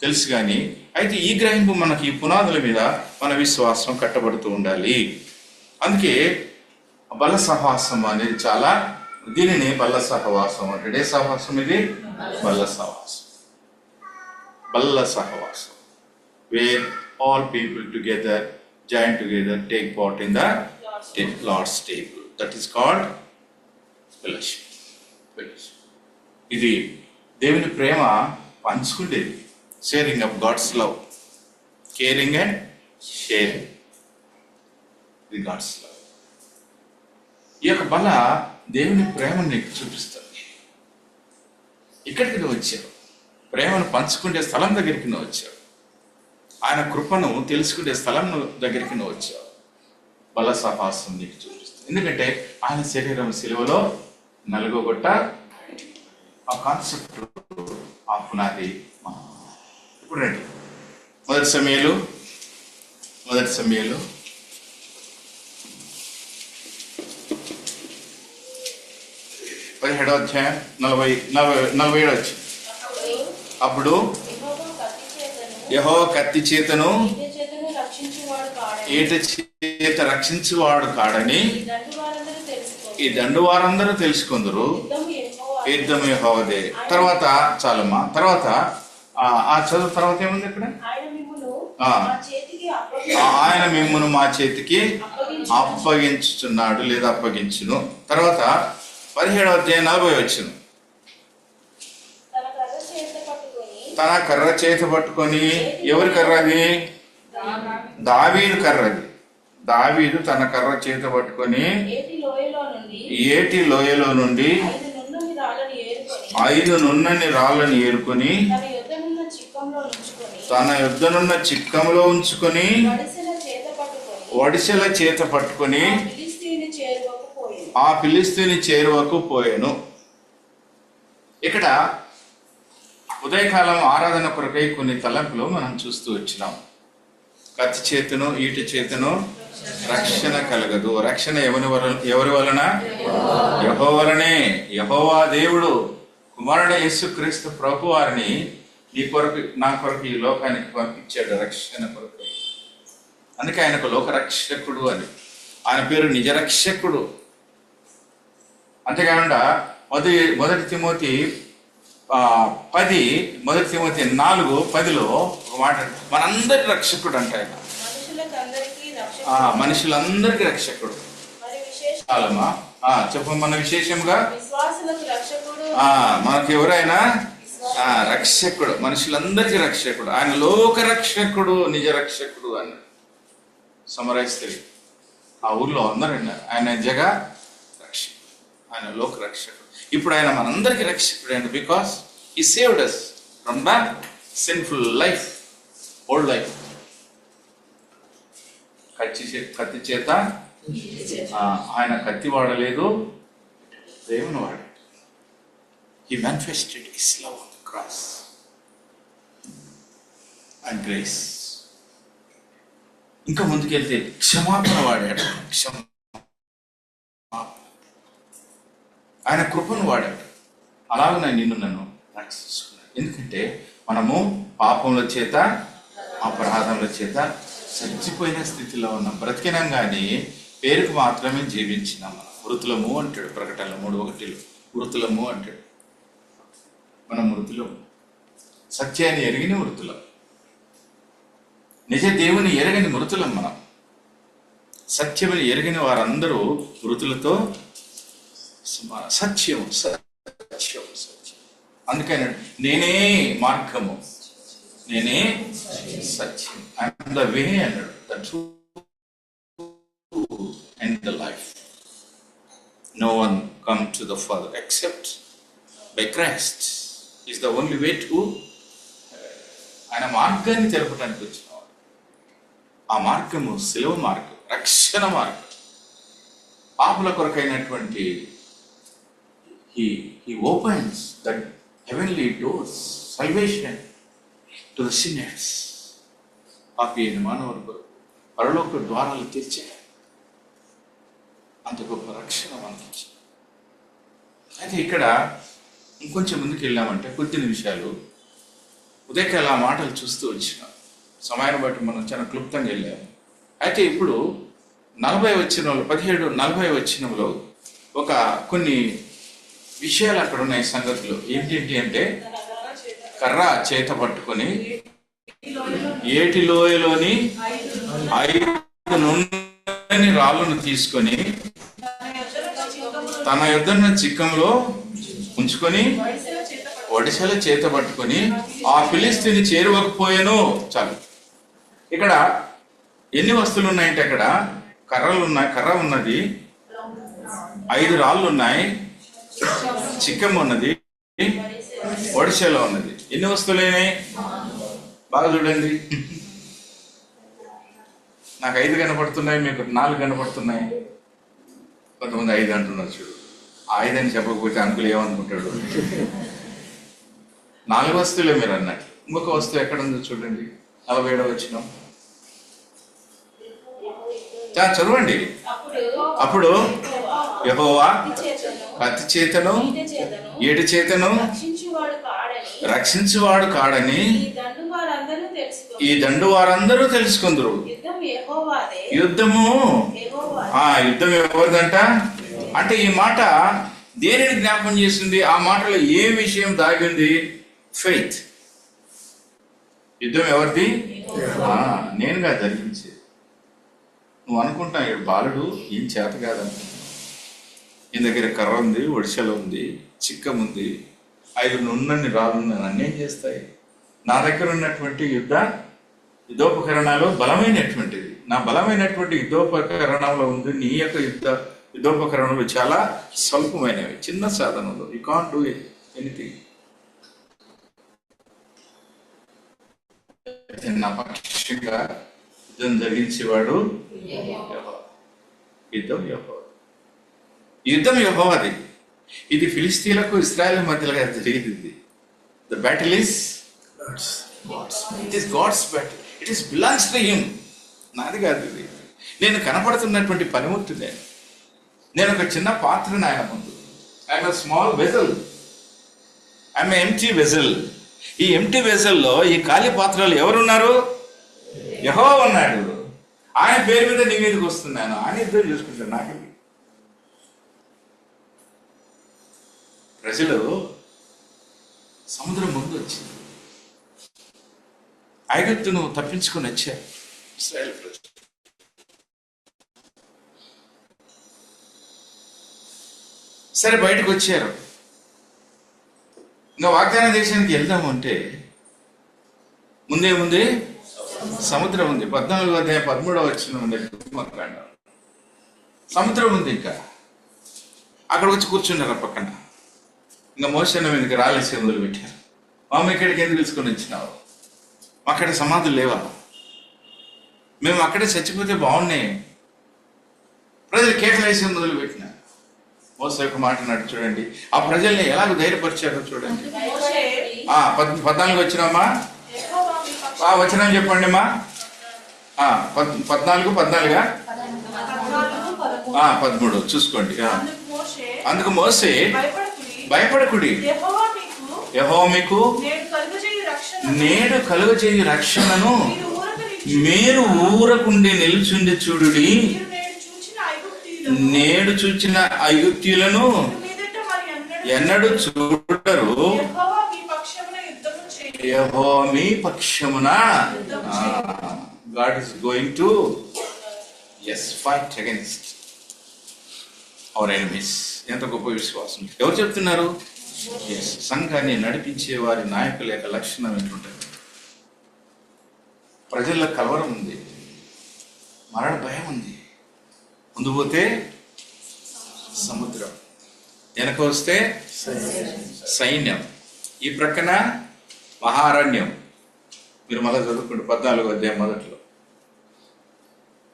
తెలుసు. కానీ అయితే ఈ గ్రహింపు మనకి ఈ పునాదుల మీద మన విశ్వాసం కట్టబడుతూ ఉండాలి. అందుకే బల్ల సహవాసం అనేది చాలా, దీనిని బల్ల సహవాసం అంటే. ఏ సహవాసం ఇది? బల్ల సహవాసం. బల్ల సహవాసం, wear all people together, join together, take part in the Lord's table. That is called fellowship. ఇది దేవుని ప్రేమ పంచుకునేది. Sharing of God's love, caring and sharing, ఇది గాడ్స్ లవ్. ఈ యొక్క బల దేవుని ప్రేమను నీకు చూపిస్తుంది. ఇక్కడికి నువ్వు వచ్చావు, ప్రేమను పంచుకునే స్థలం దగ్గరికి నువ్వు వచ్చావు, ఆయన కృపను తెలుసుకునే స్థలం దగ్గరికి నువ్వు వచ్చావు. బల సహవాసం నీకు చూపిస్తుంది. ఎందుకంటే ఆయన శరీరం సిలువలో నలుగొట్ట. ఆ కాన్సెప్ట్, ఆ పునాది. ఇప్పుడు రండి, మొదటి సమయాలు 17వ అధ్యాయం 47 వచ్చి, అప్పుడు యెహోవా కత్తి చేతను ఈట చేత రక్షించువాడు కాడని ఈ దండు వారందరూ తెలుసుకుందరు, యుద్ధము యెహోవాదే. తర్వాత చాలమ్మా, తర్వాత ఆ చదువు తర్వాత ఏముంది ఇక్కడ? ఆయన మిమ్మును మా చేతికి అప్పగించుచున్నాడు లేదా అప్పగించును. తర్వాత 17వ అధ్యాయం 40వ వచనం. తన కర్ర చేత పట్టుకొని, ఎవరి కర్ర అది? దావీదు కర్ర అది. దావీదు తన కర్ర చేత పట్టుకొని ఏటి లోయలో నుండి 5 నున్నని రాళ్ళని ఏరుకొని తన యొద్దనున్న చిక్కంలో ఉంచుకొని వడిసెల చేత పట్టుకొని ఆ ఫిలిస్తీని చేరువకు పోయెను. ఇక్కడ ఉదయకాలం ఆరాధన కొరకై కొన్ని తలంపులు మనం చూస్తూ వచ్చినాం. కత్తి చేతను ఈటి చేతను రక్షణ కలగదు. రక్షణ ఎవరి వలన? యెహోవా వలనే. యెహోవా దేవుడు కుమారుడు యేసుక్రీస్తు ప్రభు వారిని నీ కొరకు నా కొరకు ఈ లోకానికి పంపించాడు రక్షణ కొరకు. అందుకే ఆయనకు లోక రక్షకుడు అని ఆయన పేరు, నిజరక్షకుడు. అంతేకాకుండా మొదటి తిమోతి 4:10 ఒక మాట, మనందరి రక్షకుడు అంటే ఆయన. మనుషులందరికీ రక్షకుడు. చెప్పమన్న విశేషంగా మనకు ఎవరైనా రక్షకుడు, మనుషులందరికీ రక్షకుడు. ఆయన లోక రక్షకుడు, నిజ రక్షకుడు అని సమరైస్తే ఆ ఊర్లో అందరూ అన్నారు ఆయన జగ రక్షకుడు, ఆయన లోక రక్షకుడు. ఇప్పుడు ఆయన మనందరికీ రక్షకుడు అండి. Because he saved us from the sinful life, old life. కత్తి చేత ఆయన కత్తి వాడలేదు, దేవుని వాడాడు. He manifested his love on the cross and grace. ఇంకా ముందుకెళ్తే క్షమాపణ వాడాడు, ఆయన కృపను వాడాడు. అలాగే నన్ను రక్షించుకున్నాడు. ఎందుకంటే మనము పాపముల చేత అపరాధముల చేత చచ్చిపోయిన స్థితిలో ఉన్నాం. బ్రతికినాం కానీ పేరుకు మాత్రమే జీవించినాం. మనం మృతులము అంటాడు ప్రకటనలో 3:1 మృతులము అంటాడు. మనం మృతులము, సత్యాన్ని ఎరిగిన మృతులం, నిజ దేవుని ఎరగని మృతులం. మనం సత్యమని ఎరిగిన వారందరూ మృతులతో సత్యం. అందుకని నేనే మార్గము, నేనే సత్యం, ఐఎమ్ ద వే అన్నాడు, the truth and the life. No one come to the father except by Christ. Is the only way to. ఆయన మార్గాన్ని తెలపడానికి వచ్చినవాడు. ఆ మార్గము శిలువ మార్గం, రక్షణ మార్గం. పాపుల కొరకైనటువంటి he opens the heavenly doors, salvation to the sinners. పాపి అయిన మానవుల కొరకు పరలోక ద్వారాలు తెరిచాడు. అంత గొప్ప రక్షణ మనకి. అయితే ఇక్కడ ఇంకొంచెం ముందుకు వెళ్ళామంటే కొద్ది నిమిషాలు ఉదయకాల ఆ మాటలు చూస్తూ వచ్చినాం. సమయాన్ని బట్టి మనం చాలా క్లుప్తంగా వెళ్ళాము. అయితే ఇప్పుడు 17-40 వచనంలో ఒక కొన్ని విషయాలు అక్కడ ఉన్నాయి, సంగతులు. ఏంటి అంటే కర్ర చేత పట్టుకొని ఏటి లోయలోని 5 నున్నని రాళ్ళను తీసుకొని తన యొద్దన్న చిక్కంలో ఉంచుకొని వడిసెల చేత పట్టుకొని ఆ ఫిలిస్తీని చేరువకపోయాను. చాలు. ఇక్కడ ఎన్ని వస్తువులు ఉన్నాయంటే అక్కడ కర్రలు ఉన్నాయి, కర్ర ఉన్నది, 5 రాళ్ళు ఉన్నాయి, చిక్కం ఉన్నది, ఒడిశాలో ఉన్నది. ఎన్ని వస్తువులేనాయి బాగా చూడండి. నాకు 5 కనపడుతున్నాయి, మీకు 4 కనపడుతున్నాయి. కొంతమంది 5 అంటున్నారు. చూడు, ఆ 5 అని చెప్పకపోతే అంకులు ఏమనుకుంటాడు. 4 వస్తువులే మీరు అన్నట్టు. ఇంకొక వస్తువు ఎక్కడ ఉందో చూడండి, 47వ వచనం చదవండి. అప్పుడు యెహోవా కత్తి చేతను ఏటి చేతను రక్షించువాడు కాడని ఈ దండు వారందరూ తెలుసుకుందరు. యుద్ధము ఎవరిదంట అంటే ఈ మాట దేనిని జ్ఞాపకం చేస్తుంది? ఆ మాటలో ఏ విషయం దాగి ఉంది? ఫెయిత్. యుద్ధం ఎవరిది? నేనుగా జరిగించేది. నువ్వు అనుకుంటావు ఈ బాలుడు ఏం చేత కాదనుకుంటున్నావు. ఈయన దగ్గర కర్ర ఉంది, ఒడిశలు ఉంది, చిక్కం ఉంది, 5 నున్నని రాళ్ళు అన్నేం చేస్తాయి. నా దగ్గర ఉన్నటువంటి యుద్ధోపకరణాలు బలమైనటువంటిది. నా బలమైనటువంటి యుద్ధోపకరణంలో ఉంది, నీ యొక్క యుద్ధోపకరణలు చాలా స్వల్పమైనవి, చిన్న సాధనలు. You can't do anything. నా పక్షంగా యుద్ధం జరిగించేవాడు యుద్ధం యెహోవాది. ఇది ఫిలిస్తీన్లకు ఇశ్రాయేల్ మధ్యలో జరిగింది. The battle is God's. It is God's battle. It is belongs to him. నాది కాదు ఇది. నేను కనపడుతున్నటువంటి పనిముట్టు. నేను ఒక చిన్న పాత్రను ఆయన ముందు. I'm a small vessel. I'm empty vessel. ఈ ఎంప్టీ వెజల్లో ఈ ఖాళీ పాత్రలు ఎవరున్నారు? యెహోవా ఉన్నాడు. ఆయన పేరు మీద నీ మీదకి వస్తున్నాను. ఆయన యుద్ధం చూసుకుంటాను. నాకు ప్రజలు సముద్రం ముందు వచ్చింది. ఐగుప్తును తప్పించుకొని వచ్చారు ఇశ్రాయేల్ ప్రజలు. సరే బయటకు వచ్చారు. ఇంకా వాగ్దాన దేశానికి వెళ్దాము అంటే ముందే సముద్రం ఉంది. 14వ అధ్యాయం 13వ వచనం ఉంది. సముద్రం ఉంది. ఇంకా అక్కడ వచ్చి కూర్చున్నారు పక్కన. ఇంకా మోషన్న మీదకి రాలేసి మొదలు పెట్టారు. మామ ఇక్కడికి ఎందుకు తీసుకొని వచ్చినావు? అక్కడ సమాధులు లేవా? మేము అక్కడే చచ్చిపోతే బాగున్నాయి. ప్రజలు కేకలేసి మొదలు పెట్టినారు. మోస యొక్క మాట నాడు చూడండి. ఆ ప్రజల్ని ఎలాగ ధైర్యపరిచారో చూడండి. 14 వచ్చినామా? వచనం చెప్పండి అమ్మా. 14 13 చూసుకోండి. అందుకు మోసే భయపడకుడి, యెహోవా మీకు నేడు కలుగజేయు రక్షణను మీరు ఊరకుండి నిలుచుండి చూడుడి. నేడు చూచిన ఐగుప్తీయులను ఎన్నడూ చూడరు. యెహోవా మీ పక్షమున. God is going to fight against our enemies. ఎంత గొప్ప విశ్వాసం! ఎవరు చెప్తున్నారు? సంఘాన్ని నడిపించే వారి నాయకుల యొక్క లక్షణం ఏంటుంటుంది? ప్రజల్లో కలవరం ఉంది, మరణ భయం ఉంది. ముందు పోతే సముద్రం, వెనక వస్తే సైన్యం, ఈ ప్రక్కన మహారణ్యం. మీరు మళ్ళీ చదువుకోండి 14వ అధ్యాయం మొదట్లో.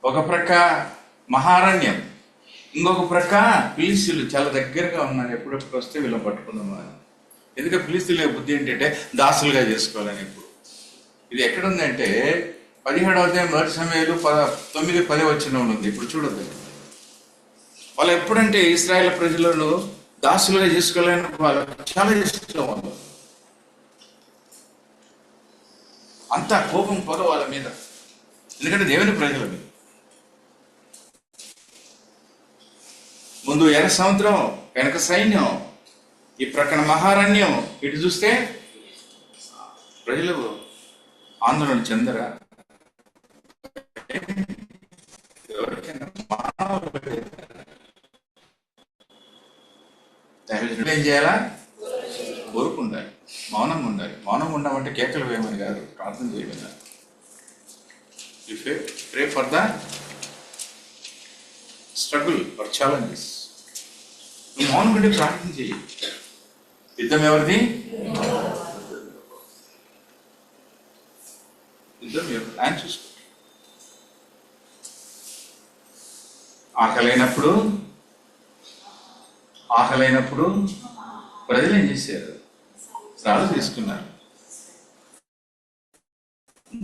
ఒక ప్రక్క మహారణ్యం, ఇంకొక ప్రక్క ఫిలిస్తీన్లు చాలా దగ్గరగా ఉన్నారు. ఎప్పుడెప్పుడు వస్తే వీళ్ళని పట్టుకుందాం అని. ఎందుకంటే ఫిలిస్తీన్ల బుద్ధి ఏంటంటే దాసులుగా చేసుకోవాలని. ఇప్పుడు ఇది ఎక్కడుందంటే 17వ అధ్యాయం 1 సమయాలు 9-10 వచనంలో ఉంది. ఇప్పుడు చూడద్దు. వాళ్ళు ఎప్పుడంటే ఇశ్రాయేల్ ప్రజలను దాసులుగా చేసుకోవాలని వాళ్ళు చాలా ఇష్టం. వాళ్ళు అంతా కోపం పొద వాళ్ళ మీద. ఎందుకంటే దేవుని ప్రజల మీద. ముందు ఎర్ర సముద్రం, వెనక సైన్యం, ఈ ప్రక్కన మహారణ్యం. ఇటు చూస్తే ప్రజలు ఆందోళన చెందరా? ఏం చేయాలా? కోరుకుండాలి, మౌనంగా ఉండాలి. మౌనంగా ఉండమంటే కేకలు వేయమని కాదు, ప్రార్థన చేయమని. You pray for the struggle for challenges. నువ్వు మౌనం ఉండి ప్రార్థన చేయి. యుద్ధం ఎవరిది? యుద్ధం ఎవరు? ఆయన చూసుకో. ఆకలైనప్పుడు ప్రజలు ఏం చేశారు? రాళ్ళు తీసుకున్నారు,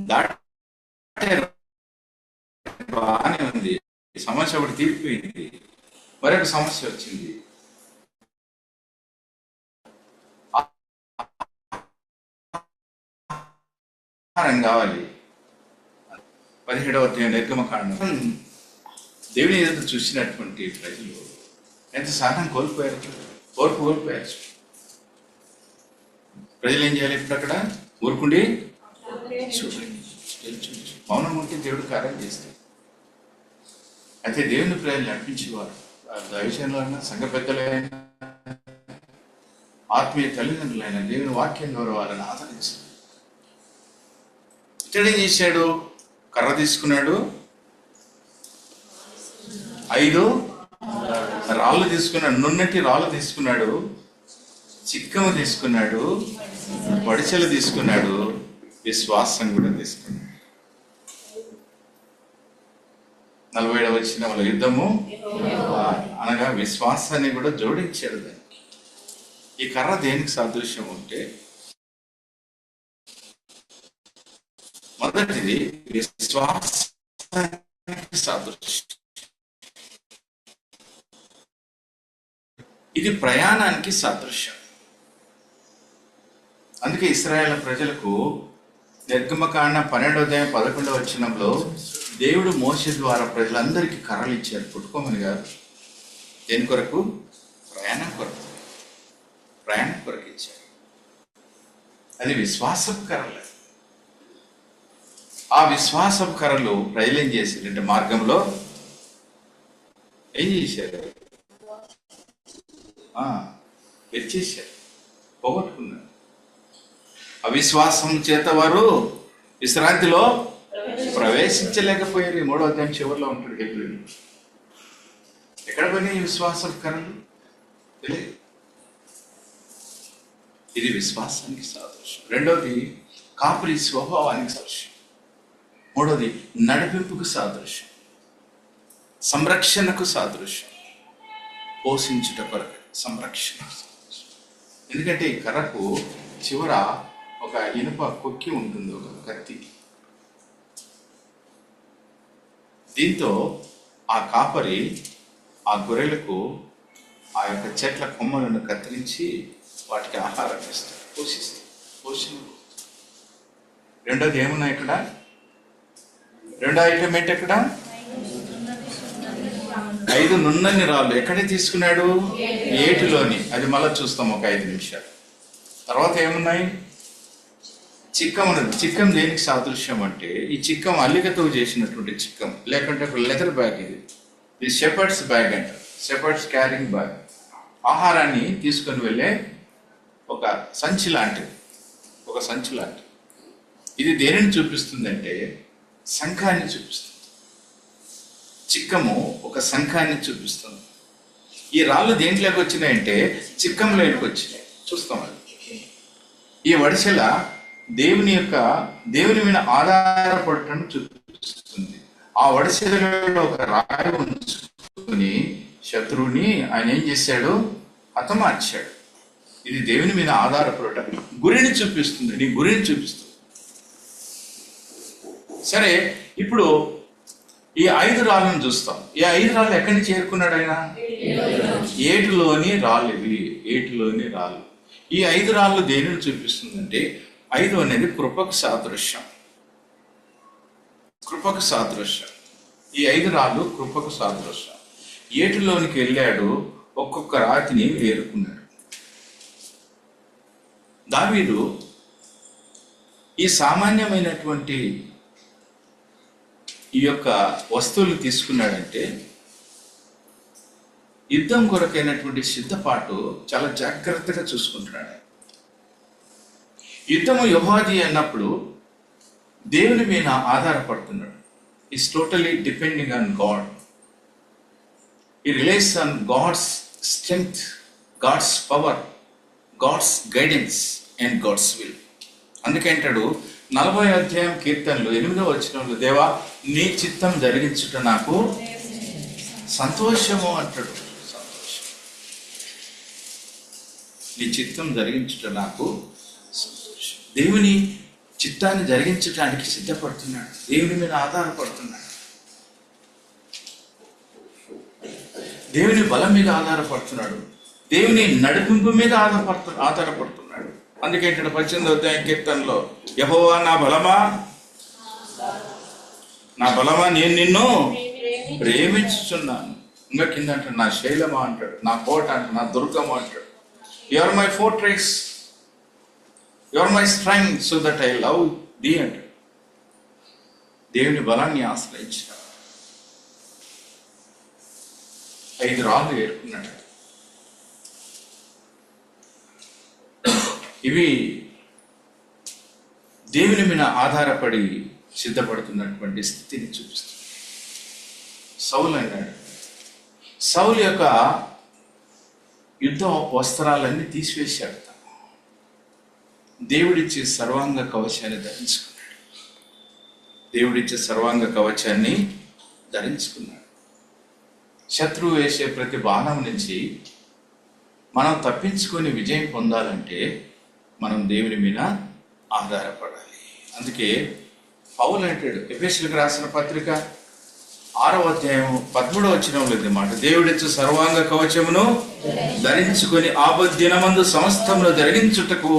దాటారు. బాగానే ఉంది. సమస్య ఒకటి తీరిపోయింది, మరొక సమస్య వచ్చింది. ఆహారం కావాలి. 17వ అధ్యాయం నిర్గమకాండం. దేవుని ఎదుట చూసినటువంటి ప్రజలు ఎంత సహనం కోల్పోయారు, ఓర్పు కోల్పోయారు. ప్రజలు ఏం చేయాలి? ఇప్పుడు అక్కడ ఊరుకుండి చూడండి. మౌనం ఉంటే దేవుడు కార్యం చేస్తాడు. అయితే దేవుని ప్రేరణ నడిపించేవారు దైవజనులైనా, సంఘ పెద్దలైనా, ఆత్మీయ తల్లిదండ్రులైన దేవుని వాక్యం ద్వారా వాళ్ళని ఆదరించారు. ఇతడేం చేశాడు? కర్ర తీసుకున్నాడు, 5 రాళ్ళు తీసుకున్నాడు, నున్నటి రాళ్ళు తీసుకున్నాడు, చిక్కము తీసుకున్నాడు, వడిచెలు తీసుకున్నాడు, విశ్వాసం కూడా తీసుకున్నాడు. 47వ వచనంలో యుద్ధము అనగా విశ్వాసాన్ని కూడా జోడించాడు దానికి. ఈ కర్ర దేనికి సాదృశ్యం ఉంటే, మొదటిది విశ్వాసానికి సాదృశ్యం, ఇది ప్రయాణానికి సాదృశ్యం. అందుకే ఇశ్రాయేలు ప్రజలకు నిర్గమకాండ 12వ వచనంలో దేవుడు మోషే ద్వారా ప్రజలందరికీ కర్రలు ఇచ్చారు, పుట్టుకోమని కాదు. దేని కొరకు? ప్రయాణం కొరకు ఇచ్చారు. అది విశ్వాసపు కర్రలు. ఆ విశ్వాసపు కర్రలు ప్రజలు ఏం చేశారంటే మార్గంలో ఏం చేశారు? ఎచ్చేశారు, పోగొట్టుకున్నారు. అవిశ్వాసం చేత వారు విశ్రాంతిలో ప్రవేశించలేకపోయారు. 3వ అధ్యాయం చివరిలో ఉంటాడు హెబ్రీయులు. ఎక్కడ పోయినాయి విశ్వాసం కర్రలు? తెలియదు. ఇది విశ్వాసానికి సాదృశ్యం. రెండవది కాపురి స్వభావానికి సాదృశ్యం. మూడవది నడిపింపుకు సాదృశ్యం, సంరక్షణకు సాదృశ్యం, పోషించుట కొరకు సంరక్షణ. ఎందుకంటే ఈ కర్రకు చివర ఒక ఇనుప కొక్కి ఉంటుంది, ఒక కత్తి. దీంతో ఆ కాపరి ఆ గొర్రెలకు ఆ యొక్క చెట్ల కొమ్మలను కత్తిరించి వాటికి ఆహారం ఇస్తాడు, పోషణ. రెండోది ఏమున్నాయి ఇక్కడ? రెండో ఐటమ్ ఏంటి? అక్కడ 5 నున్నని రాళ్ళు. ఎక్కడే తీసుకున్నాడు? ఏటిలోని. అది మళ్ళీ చూస్తాం ఒక 5 నిమిషాలు తర్వాత. ఏమున్నాయి? చిక్కం ఉన్నది. చిక్కం దేనికి సాదృశ్యం అంటే, ఈ చిక్కం అల్లికతో చేసినటువంటి చిక్కం, లేకుంటే ఒక లెదర్ బ్యాగ్. ఇది షెపర్డ్స్ బ్యాగ్ అంటారు, షెపర్డ్స్ క్యారింగ్ బ్యాగ్. ఆహారాన్ని తీసుకొని వెళ్ళే ఒక సంచి లాంటిది. ఇది దేనిని చూపిస్తుందంటే సంఘాన్ని చూపిస్తుంది. చిక్కము ఒక సంఘాన్ని చూపిస్తుంది. ఈ రాళ్ళు దేంట్లోకి వచ్చినాయంటే చిక్కంలోకి వచ్చినాయి. చూస్తాం అది. ఈ వడిసెల దేవుని మీద ఆధారపడటం చూపిస్తుంది. ఆ వడిసెలలో ఒక రాయి ఉంచుకుని శత్రువుని ఆయన ఏం చేశాడు? హతమార్చాడు. ఇది దేవుని మీద ఆధారపడటం గురిని చూపిస్తుంది, నీ గురిని చూపిస్తుంది. సరే, ఇప్పుడు ఈ 5 రాళ్ళను చూస్తాం. ఈ 5 రాళ్ళు ఎక్కడి నుంచి చేరుకున్నాడు ఆయన? ఏటిలోని రాళ్ళు. ఏటిలోని రాళ్ళు. ఈ 5 రాళ్ళు దేనిని చూపిస్తుందంటే 5 అనేది కృపకు సాదృశ్యం. ఈ 5 రాళ్ళు కృపకు సాదృశ్యం. ఏటిలోనికి వెళ్ళాడు, ఒక్కొక్క రాతిని ఏరుకున్నాడు. దావీదు ఈ సామాన్యమైనటువంటి ఈ యొక్క వస్తువులు తీసుకున్నాడంటే యుద్ధం కొరకైనటువంటి సిద్ధపాటు చాలా జాగ్రత్తగా చూసుకుంటున్నాడు. యుద్ధము యెహోవాది అన్నప్పుడు దేవుని మీద ఆధారపడుతున్నాడు. Is totally depending on God. He relies on God's strength, God's power, God's guidance and God's will. అందుకే అంటాడు 40వ అధ్యాయం కీర్తనలు 8వ వచనంలో, దేవా నీ చిత్తం జరిగించుట నాకు సంతోషము అంటాడు. సంతోషం. నీ చిత్తం జరిగించుట నాకు సంతోషం. దేవుని చిత్తాన్ని జరిగించడానికి సిద్ధపడుతున్నాడు, దేవుని మీద ఆధారపడుతున్నాడు, దేవుని బలం మీద ఆధారపడుతున్నాడు, దేవుని నడిపింపు మీద ఆధారపడుతున్నాడు. అందుకే 18వ అధ్యాయం కీర్తనలో, యెహోవా నా బలమా, నేను నిన్ను ప్రేమించుచున్నాను. ఇంకా కింద అంటాడు నా శైలమా అంటాడు, నా కోట అంటాడు, నా దుర్గము అంటాడు. You are my fortress, you are my strength so that I love thee అంటాడు. దేవుని బలాన్ని ఆశ్రయించాడు. 5 రాళ్ళు ఏరుకున్నాడు. ఇవి దేవుని మీద ఆధారపడి సిద్ధపడుతున్నటువంటి స్థితిని చూపిస్తుంది. సౌలు అన్నాడు, సౌలు యొక్క యుద్ధ వస్త్రాలన్నీ తీసివేశాడు. దేవుడిచ్చే సర్వాంగ కవచాన్ని ధరించుకున్నాడు. దేవుడిచ్చే సర్వాంగ కవచాన్ని ధరించుకున్నాడు. శత్రువు వేసే ప్రతి బాణం నుంచి మనం తప్పించుకొని విజయం పొందాలంటే మనం దేవుని మీద ఆధారపడాలి. అందుకే పౌలు అంటాడు, ఎఫెసీయులకు రాసిన పత్రిక 6వ అధ్యాయం 13వ వచనంలో ఇది మాట, దేవుడిచ్చు సర్వాంగ కవచమును ధరించుకొని ఆపద్దినమందు సమస్తమును ధరించుటకు.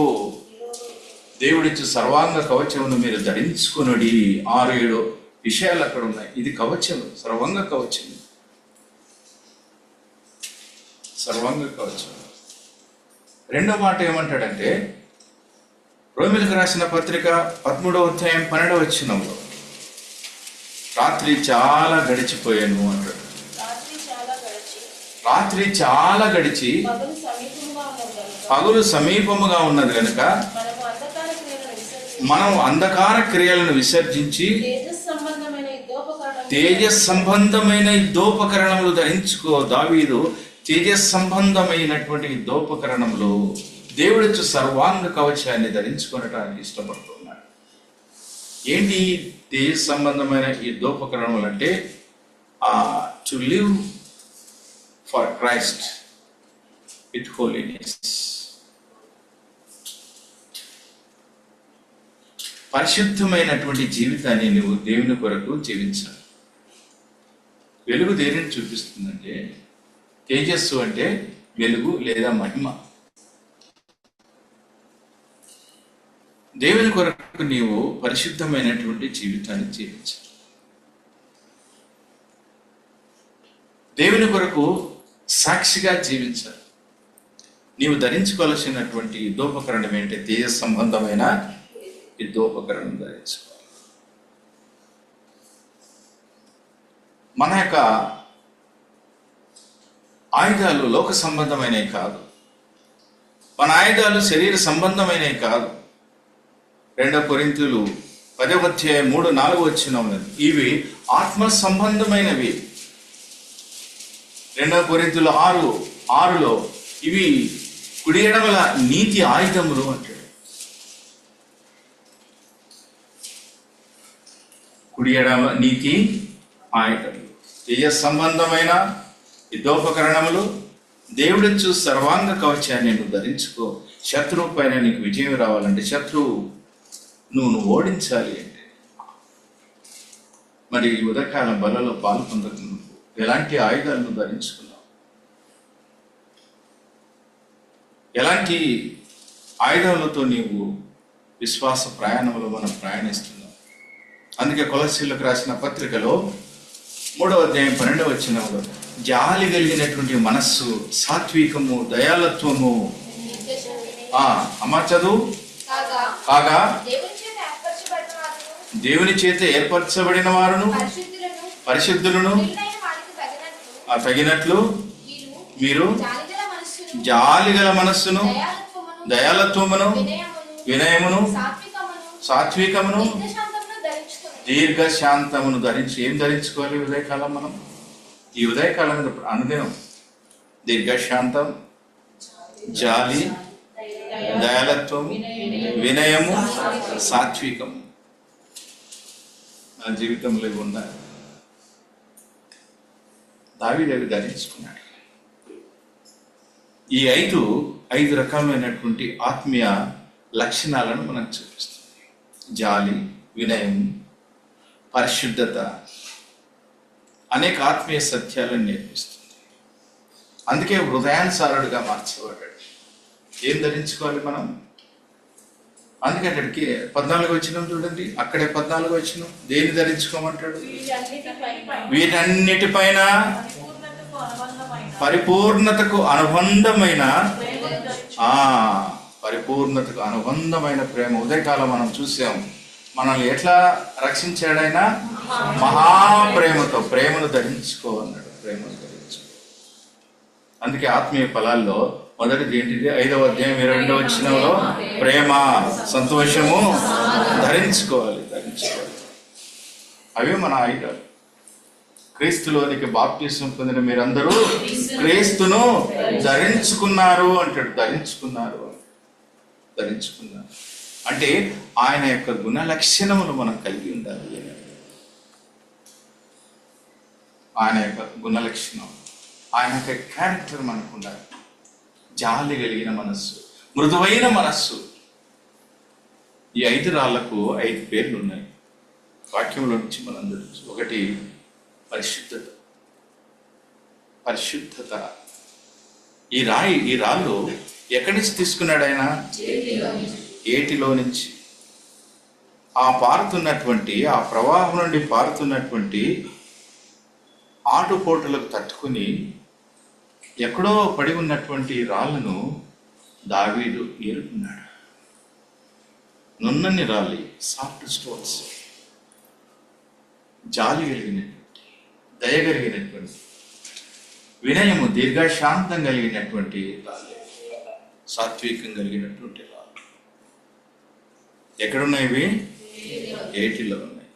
దేవుడిచ్చు సర్వాంగ కవచమును మీరు ధరించుకొనుడి. 6-7 విషయాలు అక్కడ ఉన్నాయి. ఇది కవచము, సర్వాంగ కవచము, సర్వాంగ కవచం. రెండో మాట ఏమంటాడంటే, రోమీయులకు రాసిన పత్రిక 13వ అధ్యాయం 12వ వచనంలో, రాత్రి చాలా గడిచిపోయాను అంటాడు. రాత్రి చాలా గడిచి పగులు సమీపముగా ఉన్నది కనుక మనం అంధకార క్రియలను విసర్జించి తేజస్ సంబంధమైన యుద్ధోపకరణములు ధరించుకో. దావీదు తేజస్ సంబంధమైనటువంటి యుద్ధోపకరణములు, దేవుడిచ్చు సర్వాంగ కవచాన్ని ధరించుకోవటానికి ఇష్టపడుతున్నాడు. ఏంటి తేజస్ సంబంధమైన యుద్ధోపకరణములు అంటే, to live for Christ with holiness. పరిశుద్ధమైనటువంటి జీవితాన్ని నువ్వు దేవుని కొరకు జీవించాలి. వెలుగు దేనిని చూపిస్తుందంటే, తేజస్సు అంటే వెలుగు లేదా మహిమ. దేవుని కొరకు నీవు పరిశుద్ధమైనటువంటి జీవితాన్ని జీవించాలి. దేవుని కొరకు సాక్షిగా జీవించాలి. నీవు ధరించుకోవాల్సినటువంటి యుద్ధోపకరణం ఏంటి? తేజ సంబంధమైన యుద్ధోపకరణం ధరించుకోవాలి. మన యొక్క ఆయుధాలు లోక సంబంధమైనవి కాదు. మన ఆయుధాలు శరీర సంబంధమైనవి కాదు. 2 కొరింథీయులు 10వ అధ్యాయం 3-4 వచనంలో ఇవి ఆత్మ సంబంధమైనవి. 2 కొరింథీయులు 6:6లో ఇవి కుడి ఎడమల నీతి ఆయుధములు అంటాడు. కుడి ఎడమ నీతి ఆయుధములు, తేజ సంబంధమైన యుద్ధోపకరణములు, దేవుడిచ్చు సర్వాంగ కవచాన్ని నువ్వు ధరించుకో. శత్రువు పైన నీకు విజయం రావాలంటే, శత్రువు నువ్వు ఓడించాలి అంటే, మరి ఈ ఉదయకాలం బలలో పాల్పొందకు ఎలాంటి ఆయుధాలను ధరించుకున్నావు? ఎలాంటి ఆయుధాలతో నీవు విశ్వాస ప్రయాణంలో మనం ప్రయాణిస్తున్నాం? అందుకే కొలస్సీలకు రాసిన పత్రికలో 3వ అధ్యాయం 12వ వచనంలో, జాలి కలిగినటువంటి మనస్సు, సాత్వికము, దయాలత్వము, అమ్మ చదువు, కాగా దేవుని చేత ఏర్పరచబడిన వారును పరిశుద్ధులను తగినట్లు మీరు జాలిగల మనస్సును, దయాలత్వమును, వినయమును, సాత్వికమును, దీర్ఘశాంతమును ధరించి. ఏం ధరించుకోవాలి ఉదయకాలం? మనం ఈ ఉదయకాలం అనుదినం దీర్ఘశాంతం, జాలి, దయాలత్వం, వినయము, సాత్వికము మన జీవితంలో ఉండాలి. దావీదు ధరించుకున్నాడు. ఈ 5 రకమైనటువంటి ఆత్మీయ లక్షణాలను మనకు చూపిస్తుంది. జాలి, వినయం, పరిశుద్ధత అనేక ఆత్మీయ సత్యాలను నేర్పిస్తుంది. అందుకే హృదయానుసారుడిగా మార్చబడ్డాడు. ఏం ధరించుకోవాలి మనం? అందుకే అక్కడికి 14వ వచనం చూడండి, అక్కడే 14వ వచనం దేని ధరించుకోమంటాడు? వీటన్నిటిపైన పరిపూర్ణతకు అనుబంధమైన పరిపూర్ణతకు అనుబంధమైన ప్రేమ. ఉదయకాలం మనం చూసాం, మనల్ని ఎట్లా రక్షించాడైనా మహాప్రేమతో. ప్రేమను ధరించుకో అన్నాడు. ప్రేమను ధరించుకో. అందుకే ఆత్మీయ ఫలాల్లో మొదటిది ఏంటిది? 5వ అధ్యాయం 22వ వచనంలో ప్రేమ, సంతోషము ధరించుకోవాలి. అవే మన ఆయుధాలు. క్రీస్తులోనికి బాప్తిసం పొందిన మీరందరూ క్రీస్తును ధరించుకున్నారు అంటాడు. ధరించుకున్నారు అంటే ఆయన యొక్క గుణ లక్షణములు మనం కలిగి ఉండాలి. ఆయన యొక్క గుణ లక్షణం, ఆయన యొక్క క్యారెక్టర్ మనకు ఉండాలి. జాలి కలిగిన మనస్సు, మృదువైన మనస్సు. ఈ 5 రాళ్లకు 5 పేర్లు ఉన్నాయి వాక్యంలో నుంచి మనం తెలుసు. ఒకటి పరిశుద్ధత. ఈ రాళ్ళు ఎక్కడి నుంచి తీసుకున్నాడు ఆయన? ఏటిలో నుంచి. ఆ ప్రవాహం నుండి పారుతున్నటువంటి ఆటుపోటులకు తట్టుకుని ఎక్కడో పడి ఉన్నటువంటి రాళ్లను దావీదు ఏరుకున్నాడు. నున్నని రాళ్ళు, సాఫ్ట్ స్టోన్స్, జాలి కలిగినటువంటి, దయ కలిగినటువంటి, వినయము, దీర్ఘశాంతం కలిగినటువంటి రాళ్ళు, సాత్వికం కలిగినటువంటి రాళ్ళు. ఎక్కడున్నాయి ఇవి? ఏటిలో ఉన్నాయి.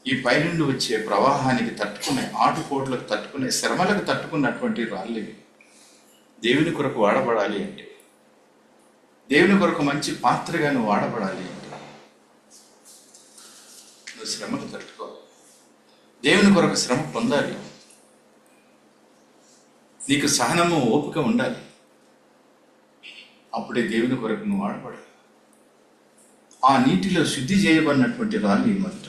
ఈ పైనుండి వచ్చే ప్రవాహానికి తట్టుకునే, ఆటుపోట్లకు తట్టుకునే, శ్రమలకు తట్టుకున్నటువంటి రాళ్ళు ఇవి. దేవుని కొరకు వాడబడాలి అంటే, దేవుని కొరకు మంచి పాత్రగా నువ్వు వాడబడాలి అంటే నువ్వు శ్రమకు తట్టుకోవాలి. దేవుని కొరకు శ్రమ పొందాలి. నీకు సహనము, ఓపిక ఉండాలి. అప్పుడే దేవుని కొరకు నువ్వు వాడబడాలి. ఆ నీటిలో శుద్ధి చేయబడినటువంటి రాళ్ళు ఈ మొదట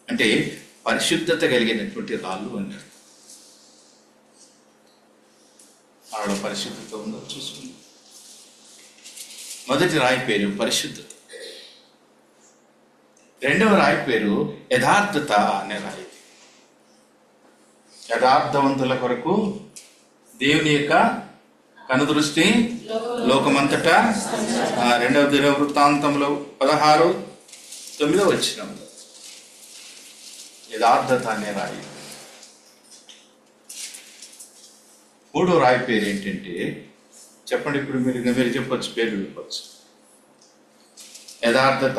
అంటే పరిశుద్ధత కలిగినటువంటి రాళ్ళు అన్నారు. ఆడ పరిశుద్ధత ఉందో చూసుకుంది. మొదటి రాయి పేరు పరిశుద్ధత. 2వ రాయి పేరు యథార్థత అనే రాయి. యథార్థవంతుల కొరకు దేవుని యొక్క కనుదృష్టి లోకమంతటా. 2వ దినవృత్తాంతంలో 16:9 వచనం. యథార్థత అనే రాయి. 3వ రాయి పేరు ఏంటంటే, చెప్పండి ఇప్పుడు మీరు చెప్పొచ్చు, పేరు చెప్పచ్చు. యథార్థత,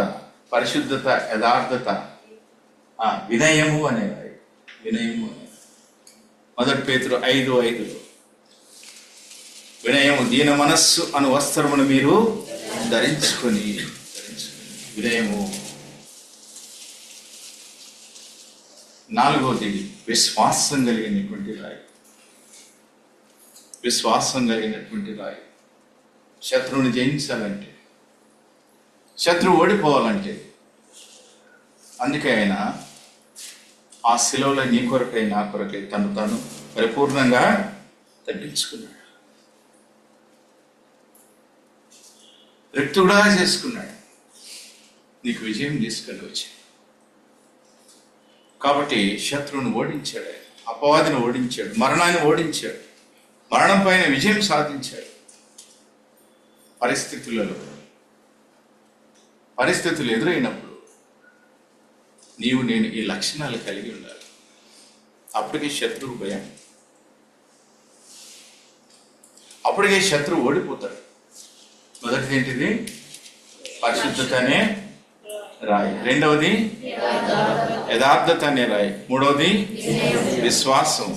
పరిశుద్ధత, యథార్థత, వినయము అనే రాయి. వినయము అనే 1 పేతురు 5:5 వినయము, దీన మనస్సు అను వస్త్రమును మీరు ధరించుకొని. వినయము. 4వది విశ్వాసం కలిగినటువంటి రాయి. విశ్వాసం కలిగినటువంటి రాయి. శత్రువుని జయించాలంటే, శత్రువు ఓడిపోవాలంటే, అందుకే ఆయన ఆ శిలువలో నీ కొరకై నా కొరకై తను తాను పరిపూర్ణంగా తగ్గించుకున్నాడు. రిక్తుడా చేసుకున్నాడు. నీకు విజయం తీసుకొని వచ్చి. కాబట్టి శత్రువును ఓడించాడు, అపవాదిని ఓడించాడు, మరణాన్ని ఓడించాడు, మరణం పైన విజయం సాధించాడు. పరిస్థితులు ఎదురైనప్పుడు నేను ఈ లక్షణాలు కలిగి ఉండాలి. అప్పటికే శత్రువు భయం, అప్పటికే శత్రువు ఓడిపోతాడు. మొదటిది ఏంటిది? పరిశుద్ధత అనే రాయి. 2వది యథార్థత అనే రాయి. 3వది విశ్వాసం,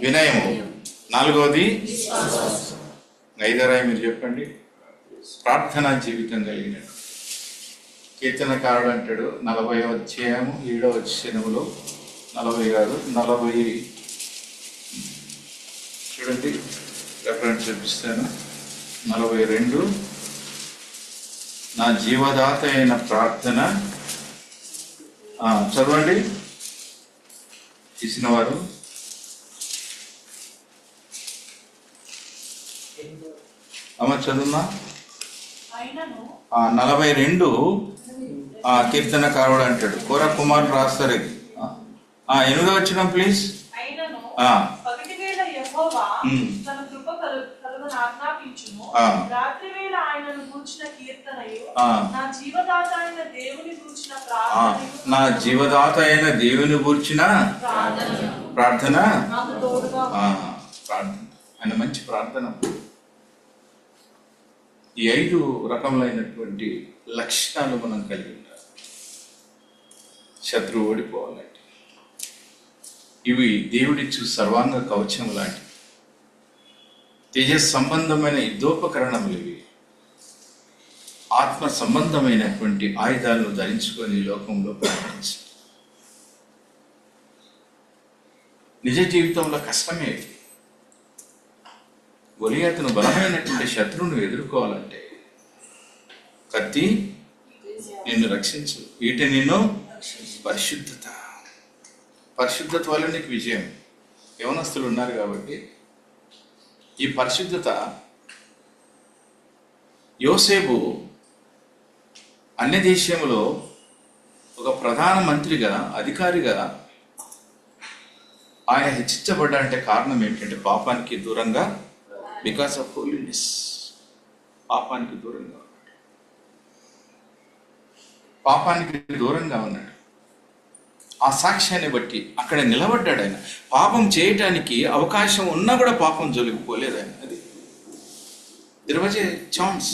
వినయము. 4వది 5వ రాయి మీరు చెప్పండి, ప్రార్థనా జీవితం కలిగిన. కీర్తనకారుడు అంటాడు 40వ అధ్యాయము 7వ వచనములో, 40 కాదు 40, చూడండి రెఫరెన్స్ చూపిస్తాను. 42, నా జీవదాత అయిన ప్రార్థన. చదవండి తీసిన వారు. అమ్మ చదువునా. 42 కీర్తనకారుడు అంటాడు, కోర కుమారుడు రాస్తారు. 8వ వచనం ప్లీజ్. ఆయనను గూర్చిన కీర్తనయు, ఆ, నా జీవదాత అయిన దేవుని గూర్చిన ప్రార్థనయు, నా జీవదాత అయిన దేవుని గూర్చిన ప్రార్థన నాకు తోడుగా ఆ, ప్రార్థన. ఆయన మంచి ప్రార్థన. ఈ 5 రకములైనటువంటి లక్షణాలు మనం కలిగి ఉంటాం శత్రువు ఓడిపోవాలంటే. ఇవి దేవుడిచ్చు సర్వాంగ కవచం లాంటివి, తేజస్ సంబంధమైన యుద్ధోపకరణములు ఇవి. ఆత్మ సంబంధమైనటువంటి ఆయుధాలను ధరించుకొని లోకంలో ప్రయాణించాలి. నిజ జీవితంలో కష్టమే. గొలియాతును బలమైనటువంటి శత్రువును ఎదుర్కోవాలంటే కత్తి నిన్ను రక్షించు, వీటి నిన్ను పరిశుద్ధత. పరిశుద్ధత వల్ల నీకు విజయం. యవనస్తులు ఉన్నారు కాబట్టి ఈ పరిశుద్ధత. యోసేపు అన్య దేశంలో ఒక ప్రధాన మంత్రిగా, అధికారిగా ఆయన హెచ్చించబడ్డాడంటే కారణం ఏంటంటే పాపానికి దూరంగా, బికాస్ ఆఫ్ హోలీనెస్. పాపానికి దూరంగా ఉన్నాడు, పాపానికి దూరంగా ఉన్నాడు. ఆ సాక్ష్యాన్ని బట్టి అక్కడ నిలబడ్డాడు ఆయన. పాపం చేయటానికి అవకాశం ఉన్నా కూడా పాపం జోలికిపోలేదు ఆయన. అది దెర్ వాజ్ ఏ ఛాన్స్.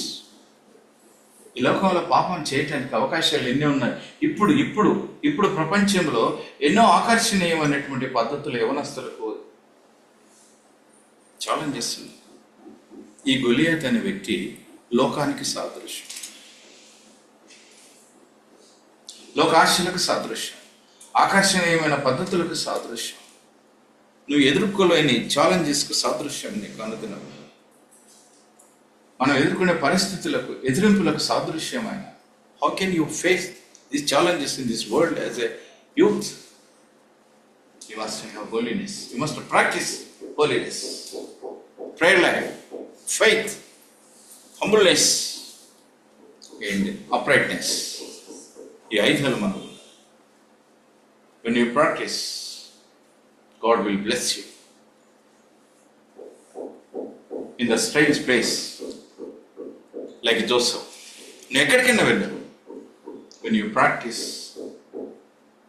ఈ లోకంలో పాపం చేయటానికి అవకాశాలు ఎన్నో ఉన్నాయి. ఇప్పుడు ఇప్పుడు ఇప్పుడు ప్రపంచంలో ఎన్నో ఆకర్షణీయమైనటువంటి పద్ధతులు యవనస్తులకు ఛాలెంజ్ చేస్తుంది. ఈ గొలియాత్ అనే వ్యక్తి లోకానికి సాదృశ్యం, లోకాశలకు సాదృశ్యం, ఆకర్షణీయమైన పద్ధతులకు సాదృశ్యం. నువ్వు ఎదుర్కోలేని ఛాలెంజెస్కు సాదృశ్యం నీకు అనుదినం. మనం ఎదుర్కొనే పరిస్థితులకు, ఎదిరింపులకు సాదృశ్యమైన. How can you face these challenges in this world as a youth? You must have holiness. You must practise holiness, prayer life, faith, humbleness and uprightness. ఈ 5 మనం when you practice, God will bless you in the strange place like Joseph. నువ్వు ఎక్కడికైనా వెళ్ళు. when you practice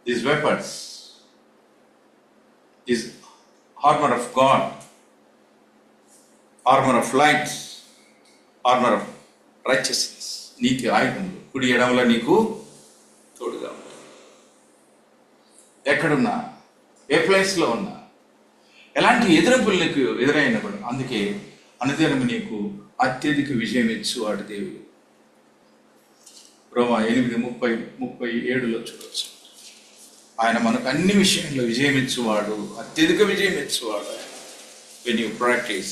these weapons, this armor of God, armor of light, armor of righteousness, నీతి ఆయుధములు కుడి ఎడమల నీకు తోడుగా ఉంటాయి. ఎక్కడున్నా, ఏ ప్లేస్లో ఉన్నా, ఎలాంటి ఎదురింపులు నీకు ఎదురైనా కూడా అందుకే అనుదినము నీకు అత్యధిక విజయం ఇచ్చువాడు దేవుడు. రోమా 8:37 చూడవచ్చు. ఆయన మనకు అన్ని విషయంలో విజయం ఇచ్చువాడు, అత్యధిక విజయం ఇచ్చువాడు. when you practice,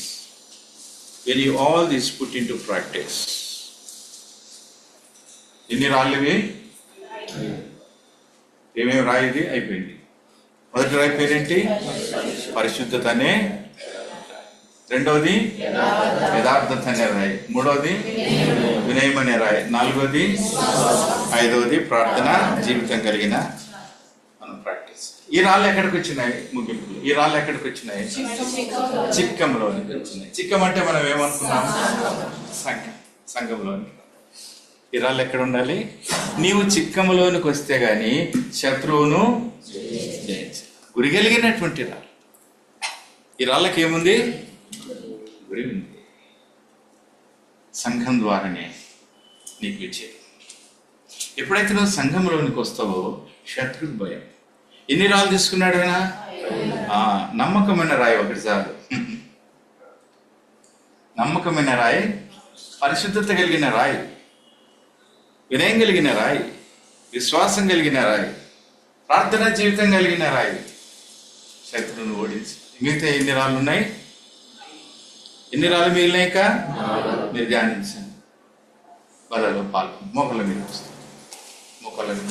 when you all this put into practice. ఎన్ని రాళ్ళవి? ఏమేమి రాయిది అయిపోయింది. మొదటి రాయి పేరేంటి? పరిశుద్ధత అనే. రెండవది యథార్థత అనే రాయి. మూడవది వినయం అనే రాయి. 4వది, 5వది ప్రార్థన జీవితం కలిగిన మనం ప్రాక్టీస్. ఈ రాళ్ళు ఎక్కడికి వచ్చినాయి? ముగింపులు. ఈ రాళ్ళు ఎక్కడికి వచ్చినాయి? చిక్కంలోనికి వచ్చినాయి. చిక్కం అంటే మనం ఏమనుకున్నాం? సంఘంలోనికి. ఈ రాళ్ళు ఎక్కడ ఉండాలి? నీవు చిక్కములోనికి వస్తే గాని శత్రువును జయించు. గురి కలిగినటువంటి రాళ్ళు. ఈ రాళ్ళకి ఏముంది? గురి ఉంది. సంఘం ద్వారానే నీకు విజయం. ఎప్పుడైతే నువ్వు సంఘంలోనికి వస్తావో శత్రువు భయం. ఎన్ని రాళ్ళు తీసుకున్నాడు ఆయన? నమ్మకమైన రాయి ఒకటి చాలు. నమ్మకమైన రాయి, పరిశుద్ధత కలిగిన రాయి, వినయం కలిగిన రాయి, విశ్వాసం కలిగిన రాయి, ప్రార్థనా జీవితం కలిగిన రాయి శత్రువును ఓడించి. మిగతా ఎన్ని రాళ్ళు ఉన్నాయి? ఎన్ని రాళ్ళు మిగిలినాక మీరు ధ్యానించండి. వాళ్ళలో పాల్గొని మోకాళ్ళ మీద వస్తుంది. మోకాళ్ళ మీద